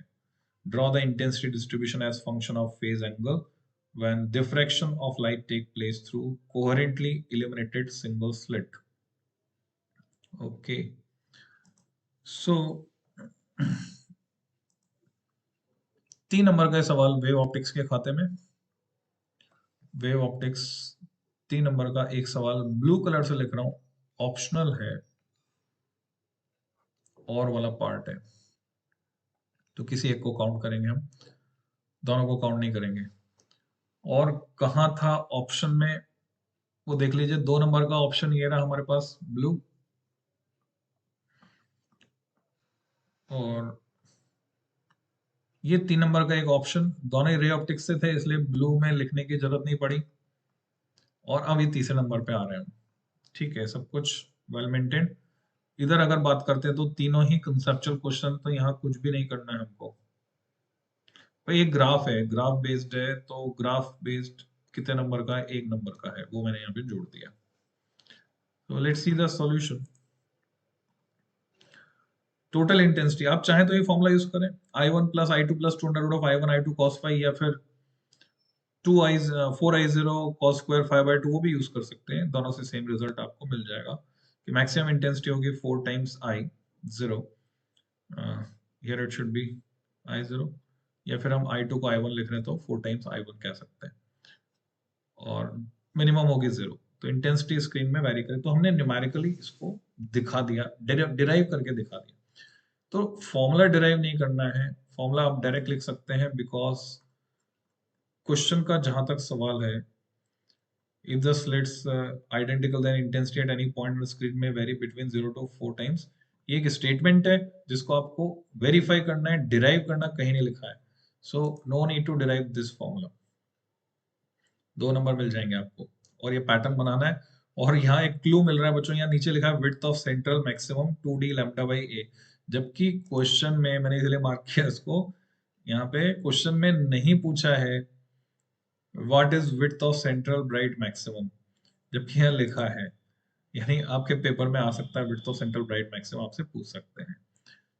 Draw the intensity distribution as function of phase angle when diffraction of light take place through coherently illuminated single slit. Okay, so 3 number का सवाल वेव ऑप्टिक्स के खाते में। वेव ऑप्टिक्स 3 नंबर का एक सवाल ब्लू कलर से लिख रहा हूं, ऑप्शनल है और वाला पार्ट है, तो किसी एक को काउंट करेंगे हम, दोनों को काउंट नहीं करेंगे। और कहाँ था ऑप्शन में वो देख लीजिए, 2 नंबर का ऑप्शन ये रहा हमारे पास ब्लू, और ये 3 नंबर का एक ऑप्शन, दोनों ही रे ऑप्टिक्स से थे इसलिए ब्लू में लिखने की जरूरत नहीं पड़ी। और अब ये तीसरे नंबर पे आ रहे हैं। ठीक है, सब कुछ वेल मेंटेन्ड। इधर अगर बात करते हैं तो तीनों ही कंसेप्चुअल क्वेश्चन, तो यहाँ कुछ भी नहीं करना है हमको। भाई ये ग्राफ है, ग्राफ बेस्ड है, तो ग्राफ बेस्ड कितने नंबर का है, 1 नंबर का है, वो मैंने यहाँ पे जोड़ दिया। तो let's see the solution. Total intensity आप चाहें तो ये फॉर्मूला यूज करें, I1 plus I2 plus 2 √ I1 I2 cos phi, या फिर 4I0 cos square 5/2, वो भी यूज कर सकते हैं, दोनों से सेम रिजल्ट आपको मिल जाएगा कि मैक्सिमम इंटेंसिटी होगी 4 times I0, here it should be I0, या फिर हम I2 को I1 लिख रहे हैं तो 4 टाइम्स I1 कह सकते हैं, और मिनिमम होगी 0। तो इंटेंसिटी स्क्रीन में वेरी करे, तो हमने न्यूमेरिकली इसको दिखा दिया, डिराइव करके दिखा दिया। तो फॉर्मूला डिराइव नहीं करना है, फॉर्मूला आप डायरेक्ट लिख सकते हैं, बिकॉज क्वेश्चन का जहां तक सवाल है, if the slits identical then intensity at any point on the screen may vary between 0 to 4 times, ये एक स्टेटमेंट है जिसको आपको वेरीफाई करना है, डिराइव करना कहीं नहीं लिखा है। So no need to derive this formula. 2 number मिल जाएंगे आपको, और ये पैटर्न बनाना है। और यहाँ एक क्लू मिल रहा है बच्चों, यहाँ नीचे लिखा है width of central maximum 2d lambda by a, जबकि क्वेश्चन में मैंने इसलिए मार्क किया इसको, यहाँ पे क्वेश्चन में नहीं पूछा है what is width of central bright maximum, जबकि यहाँ लिखा है। यानी आपके पेपर में आ सकता है width of central bright maximum, आपसे पूछ सकते हैं।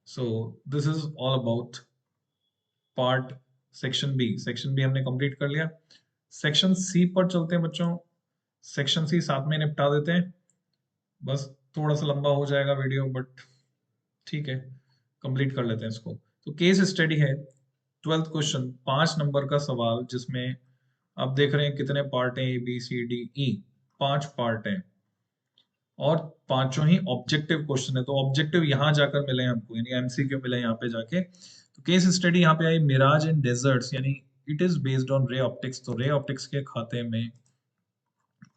So this is all about part section B. Section B हमने कंप्लीट कर लिया। सेक्शन सी पर चलते हैं बच्चों। सेक्शन सी साथ में निपटा देते हैं, बस थोड़ा सा लंबा हो जाएगा वीडियो, बट ठीक है, कंप्लीट कर लेते हैं इसको। तो केस स्टडी है, 12th क्वेश्चन, 5 नंबर का सवाल, जिसमें आप देख रहे हैं कितने पार्ट हैं, A B C D E, 5 part हैं, और पांचों ही ऑब्जेक्टिव क्वेश्चन है। तो ऑब्जेक्टिव यहाँ जाकर मिले हमको, यानी एमसीक्यू मिले यहाँ पे जाके। तो केस स्टडी यहाँ पे आई, मिराज इन डेजर्ट्स, यानी it is based on ray optics. तो रे ऑप्टिक्स के खाते में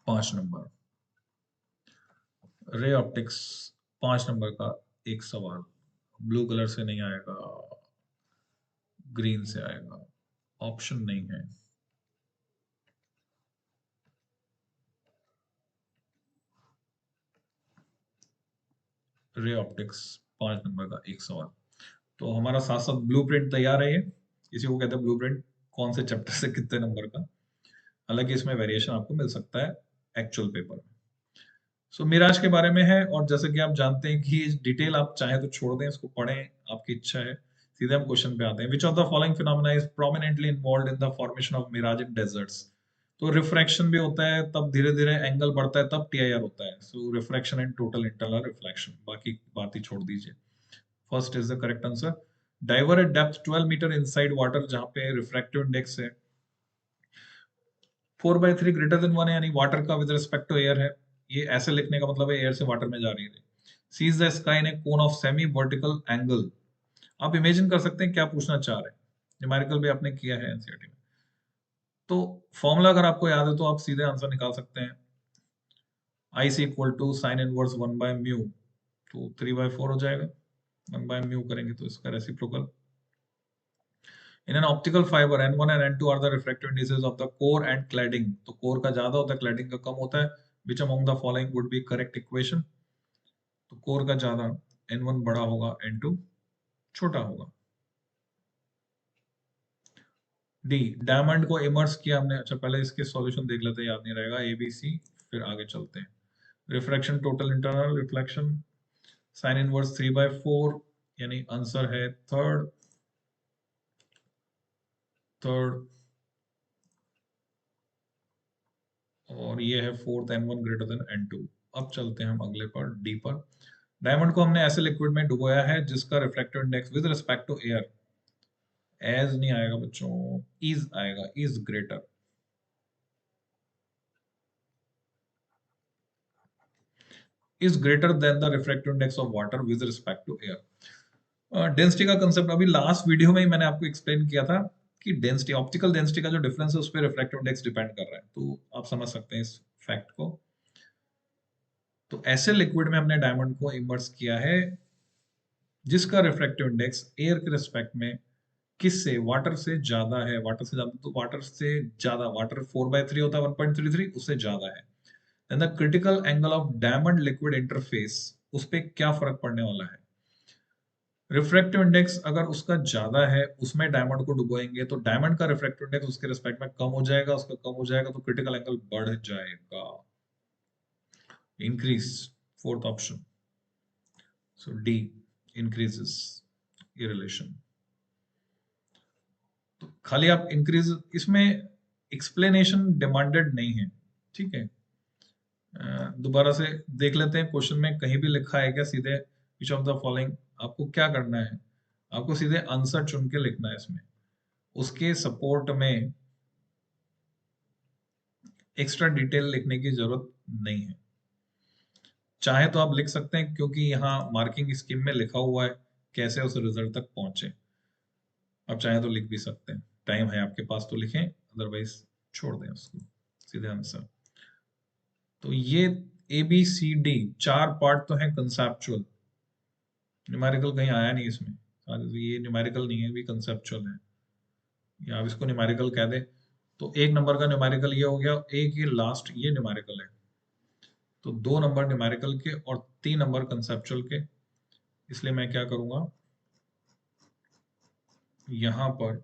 5 नंबर, रे ऑप्टिक्स 5 नंबर का एक सवाल, ब्लू कलर से नहीं आएगा, ग्रीन से आएगा, ऑप्शन नहीं है। रे ऑप्टिक्स 5 नंबर का एक सवाल। तो हमारा साथ साथ ब्लूप्रिंट तैयार है, ये इसी को कहते हैं ब्लूप्रिंट, कौन से चैप्टर से कितने नंबर का। हालांकि इसमें वेरिएशन आपको मिल सकता है एक्चुअल पेपर में। सो मिराज के बारे में है, और जैसे कि आप जानते हैं कि डिटेल आप चाहे तो छोड़ दें, इसको पढ़ें, आपकी इच्छा है। सीधे हम क्वेश्चन पे आते हैं। Which of the following phenomena is prominently involved in the formation of mirage in deserts? तो रिफ्रैक्शन भी होता है, तब धीरे धीरे एंगल बढ़ता है, तब टीआईआर होता है। So refraction and total internal reflection, बाकी बात ही छोड़ दीजिए। First is the correct answer. Diver at depth 12 metre inside water, जहां पे रिफ्रैक्टिव इंडेक्स है 4/3 ग्रेटर देन 1 है, यानी वाटर का विद रिस्पेक्ट टू एयर है। ये ऐसे लिखने का मतलब है एयर से वाटर में जा रही है। Sees the sky in a cone of semi vertical angle. आप इमेजिन कर सकते हैं क्या पूछना चाह रहे हैं। न्यूमेरिकल भी आपने किया है एनसीईआरटी में। तो फॉर्मूला अगर आपको याद है तो आप सीधे आंसर निकाल सकते हैं। I C equal to sine inverse 1/म्यू, तो 3/4 हो जाएगा। 1/म्यू करेंगे तो इसका reciprocal. In an optical fibre N1 and N2 are the refractive indices of the core and cladding. तो कोर का ज्यादा होता है, क्लैडिंग का कम होता है। Which among the following would be correct equation? तो कोर का ज्यादा, N1 बड़ा होगा, N2 छोटा होगा। डी, डायमंड को इमर्स किया हमने। अच्छा पहले इसके सॉल्यूशन देख लेते हैं, याद नहीं रहेगा। ए बी सी, फिर आगे चलते हैं। Refraction, total internal reflection, sine inverse 3/4, यानी आंसर है थर्ड। थर्ड, और ये है fourth, N1 greater than N2। अब चलते हैं हम अगले पर, डी पर। डायमंड को हमने ऐसे लिक्विड में डुबोया है जिसका refractive index with respect to air, as नहीं आएगा बच्चों, इज आएगा, is greater. Is greater than the refractive index of water with respect to air. Density का कंसेप्ट अभी लास्ट वीडियो में ही मैंने आपको एक्सप्लेन किया था कि डेंसिटी, ऑप्टिकल डेंसिटी का जो डिफरेंस है उस पर रिफ्रैक्टिव इंडेक्स डिपेंड कर रहा है। तो आप समझ सकते हैं इस फैक्ट को। तो ऐसे लिक्विड में हमने डायमंड को इमर्स किया है जिसका रिफ्रैक्टिव इंडेक्स एयर के रिस्पेक्ट में किससे, वाटर से ज्यादा है। वाटर से ज्यादा, तो वाटर से ज्यादा, वाटर 4/3 होता है, 1.33, उससे ज्यादा है। Then the critical angle of diamond liquid interface, उस पर क्या फर्क पड़ने वाला है? रिफ्रैक्टिव इंडेक्स अगर उसका ज्यादा है, उसमें डायमंड को डुबोएंगे तो डायमंड का रिफ्रैक्टिव इंडेक्स उसके रिस्पेक्ट में कम हो जाएगा, उसका कम हो जाएगा तो क्रिटिकल एंगल बढ़ जाएगा, इंक्रीज। फोर्थ ऑप्शन, सो डी, इंक्रीजेस ये रिलेशन। तो खाली आप इंक्रीज, इसमें एक्सप्लेनेशन डिमांडेड नहीं है, ठीक है। दोबारा से देख लेते हैं, क्वेश्चन में कहीं भी लिखा है क्या सीधे विच ऑफ द फॉलोइंग? आपको क्या करना है, आपको सीधे आंसर चुन के लिखना है इसमें, उसके सपोर्ट में एक्स्ट्रा डिटेल लिखने की जरूरत नहीं है। चाहे तो आप लिख सकते हैं क्योंकि यहाँ मार्किंग स्कीम में लिखा हुआ है कैसे उस रिजल्ट तक पहुंचे। आप चाहे तो लिख भी सकते हैं, टाइम है आपके पास तो लिखें, अदरवाइज छोड़ दें उसको, सीधे आंसर। तो ये ए बी सी डी चार पार्ट तो है कंसेप्चुअल, न्यूमेरिकल कहीं आया नहीं इसमें। ये न्यूमेरिकल नहीं है, भी कंसेप्चुअल है, या आप इसको न्यूमेरिकल कह दें। तो 1 नंबर का न्यूमेरिकल ये हो गया, एक ये लास्ट ये न्यूमेरिकल है। तो 2 नंबर न्यूमेरिकल के और 3 नंबर कंसेप्चुअल के। इसलिए मैं क्या करूंगा, यहां पर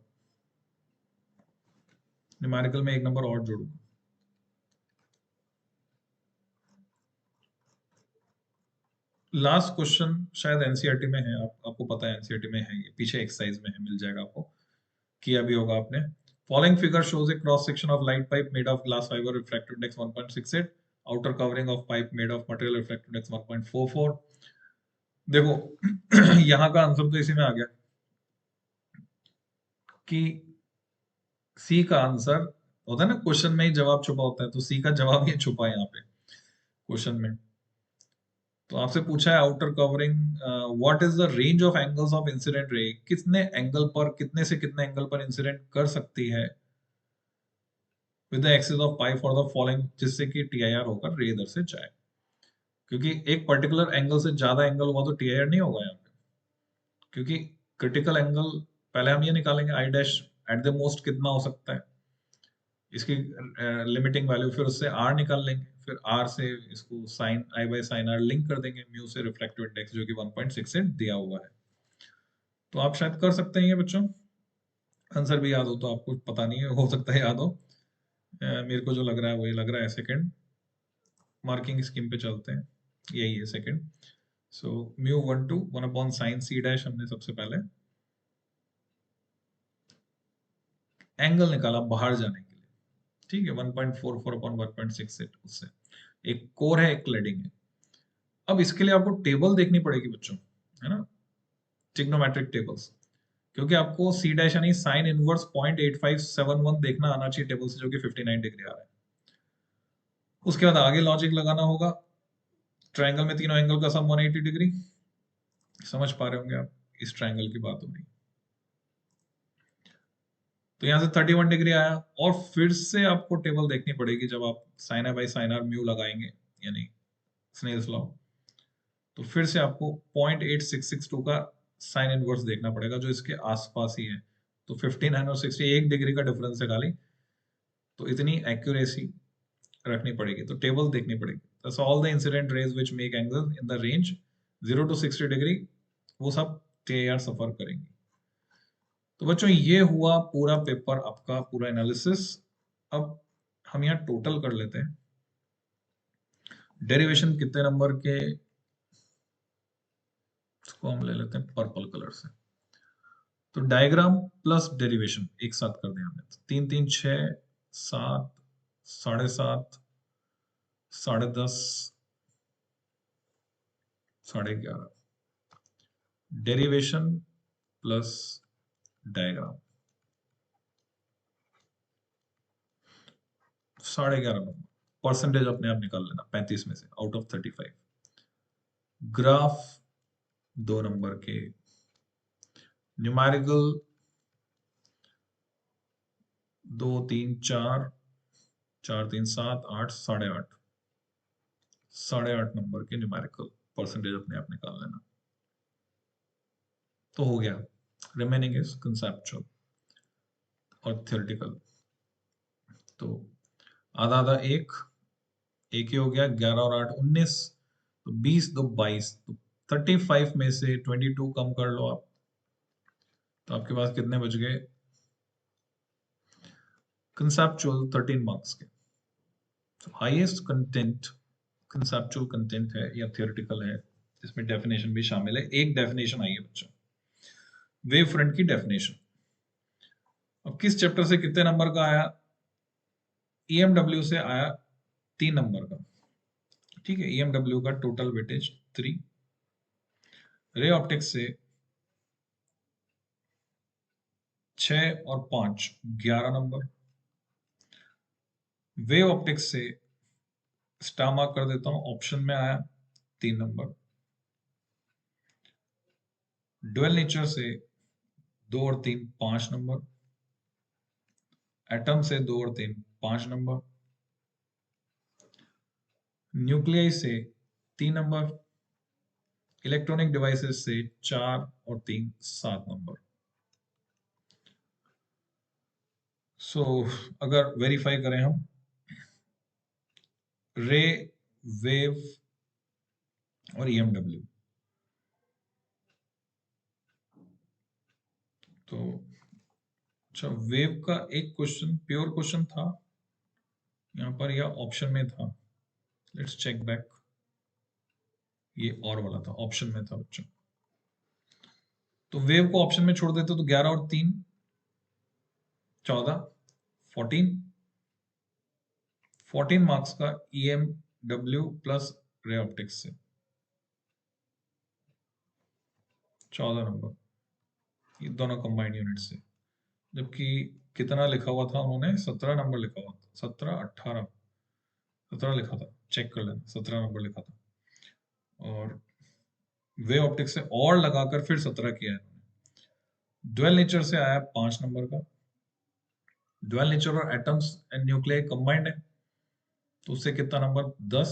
न्यूमेरिकल में 1 नंबर और जोड़ूंगा। लास्ट क्वेश्चन शायद एनसीईआरटी में है, आपको पता है एनसीईआरटी में है, ये पीछे एक्सरसाइज में है, मिल जाएगा आपको, किया भी होगा आपने। Following figure shows A cross section of light pipe made of glass fibre, refractive index 1.68, outer covering of pipe made of material, refractive index 1.44। देखो यहाँ का आंसर तो इसी में आ गया कि सी का आंसर होता है ना, क्वेश्चन में ही जवाब छुपा होता है, तो सी का जवाब ये छुपा है यहाँ पे क्वेश्चन में। तो आपसे पूछा है outer covering, what is the range of angles of incident ray, कितने एंगल पर, कितने से कितने एंगल पर इंसिडेंट कर सकती है with the axis of pi for the following, जिससे कि टीआईआर होकर रे इधर से जाए। क्योंकि एक पर्टिकुलर एंगल से ज्यादा एंगल हुआ तो टीआईआर नहीं होगा यहाँ पे, क्योंकि क्रिटिकल एंगल पहले हम ये निकालेंगे I dash at the most कितना हो सकता है, इसकी लिमिटिंग वैल्यू, फिर उससे आर निकाल लेंगे, फिर आर से इसको sine I by sine R link कर देंगे, म्यू से रिफ्रैक्टिव इंडेक्स जो कि 1.68 दिया हुआ है। तो आप शायद कर सकते हैं ये बच्चों, आंसर भी याद हो तो, आपको पता नहीं है, हो सकता है याद हो। मेरे को जो लग रहा है वही लग रहा है, सेकंड। मार्किंग स्कीम पे चलते हैं, यही है second. So mu 1 to 1 upon sine C dash हमने सबसे पहले एंगल निकाला बाहर जाने के लिए, ठीक है, 1.44 अपॉन 1.68, उससे एक कोर है एक क्लैडिंग है। अब इसके लिए आपको टेबल देखनी पड़ेगी बच्चों, है ना, ट्रिग्नोमेट्रिक टेबल्स, क्योंकि आपको सी डैश यानी साइन इनवर्स 0.8571 देखना आना चाहिए टेबल से, जो कि 59 डिग्री आ रहा है। उसके बाद आगे लॉजिक लगाना होगा, ट्रायंगल में तीनों एंगल का सम 180 डिग्री, समझ पा रहे होंगे आप, इस ट्रायंगल की बात हो रही। तो यहां से 31 डिग्री आया, और फिर से आपको टेबल देखनी पड़ेगी जब आप sine A by sine R mu लगाएंगे, यानी स्नेल्स लॉ। तो फिर से आपको 0.8662 का साइन इनवर्स देखना पड़ेगा, जो इसके आसपास ही है। तो 59 और 61 डिग्री का डिफरेंस है खाली, तो इतनी एक्यूरेसी रखनी पड़ेगी, तो टेबल देखनी पड़ेगी। Thus all the incident rays which make angles in the range 0 to 60 degree, वो सब TIR सफर करेंगी। तो बच्चों ये हुआ पूरा पेपर आपका, पूरा एनालिसिस। अब हम यहाँ टोटल कर लेते हैं, डेरिवेशन कितने नंबर के, इसको हम ले लेते हैं पर्पल कलर से। तो डायग्राम प्लस डेरिवेशन एक साथ कर दिया हमने, 3 3 6 7 7.5 10.5 11.5, derivation plus diagram 11.5 number. Percentage अपने आप निकाल लेना 35 में से आउट ऑफ 35। ग्राफ 2 नंबर के, न्यूमेरिकल 2 3 4 4 3 7 8 8.5 8.5 नंबर के न्यूमेरिकल, परसेंटेज अपने आप निकाल लेना। तो हो गया, रिमेनिंग इज कंसेप्चुअल और थियोरेटिकल। तो आधा आधा एक ही हो गया, 11 और 8 19, तो 20 2 22, तो 35 में से 22 कम कर लो आप, तो आपके पास कितने बच गए, कंसेप्चुअल 13 मार्क्स के। हाईएस्ट कंटेंट कंसेप्चुअल कंटेंट है या थियोरेटिकल है, इसमें डेफिनेशन भी शामिल है। एक डेफिनेशन आई है बच्चों, वेव फ्रंट की डेफिनेशन। अब किस चैप्टर से कितने नंबर का आया, ईएमडब्ल्यू से आया 3 नंबर का, ठीक है, ईएमडब्ल्यू का टोटल वेटेज 3, रे ऑप्टिक्स से 6 और 5 11 नंबर, वेव ऑप्टिक्स से स्टार मार्क कर देता हूं, ऑप्शन में आया 3 नंबर, ड्यूअल नेचर से 2 और 3 5 नंबर, एटम से 2 और 3 5 नंबर, न्यूक्लियाई से 3 नंबर, इलेक्ट्रॉनिक डिवाइसेस से 4 और 3 7 नंबर। सो अगर वेरीफाई करें हम, रे, वेव और ईएमडब्ल्यू, तो अच्छा, वेव का एक क्वेश्चन प्योर क्वेश्चन था यहाँ पर या ऑप्शन में था, लेट्स चेक बैक, ये और वाला था, ऑप्शन में था बच्चों। तो वेव को ऑप्शन में छोड़ देते तो 11 और 3 14, 14 मार्क्स का ईएमडब्ल्यू प्लस रे ऑप्टिक्स से 14 नंबर, ये दोनों कंबाइंड यूनिट से। जबकि कितना लिखा हुआ था उन्होंने, 17 नंबर लिखा हुआ था, 17 18 17 लिखा था, चेक कर लेना, 17 नंबर लिखा था, और वे ऑप्टिक्स से और लगाकर फिर 17 किया है। ड्वेल नेचर से आया 5 नंबर का, ड्वेल नेचर और एटम्स एंड न्यूक्लियाई कंबाइंड है, तो उससे कितना नंबर, 10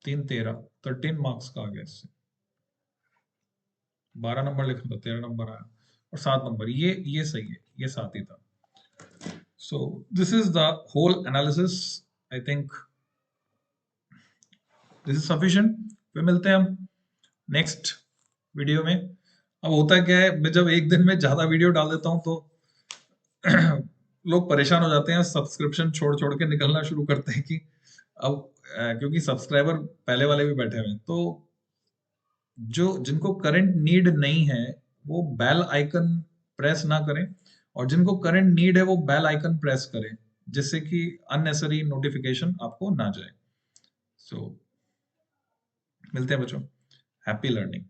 3 13 मार्क्स का आ गया इससे। 12 नंबर लिखा था, 13 नंबर आया, और 7 नंबर, ये सही है, ये 7 ही था। So this is the whole analysis, I think this is sufficient. फिर मिलते हैं हम नेक्स्ट वीडियो में। अब होता क्या है, मैं जब एक दिन में ज्यादा वीडियो डाल देता हूं तो लोग परेशान हो जाते हैं, सब्सक्रिप्शन छोड़ छोड़ के निकलना शुरू करते हैं कि अब क्योंकि सब्सक्राइबर पहले वाले भी बैठे हुए हैं, तो जो जिनको करंट नीड नहीं है वो बेल आइकन प्रेस ना करें, और जिनको करंट नीड है वो बेल आइकन प्रेस करें, जिससे कि अननेसेसरी नोटिफिकेशन आपको ना जाए। सो मिलते हैं बच्चों, हैप्पी लर्निंग।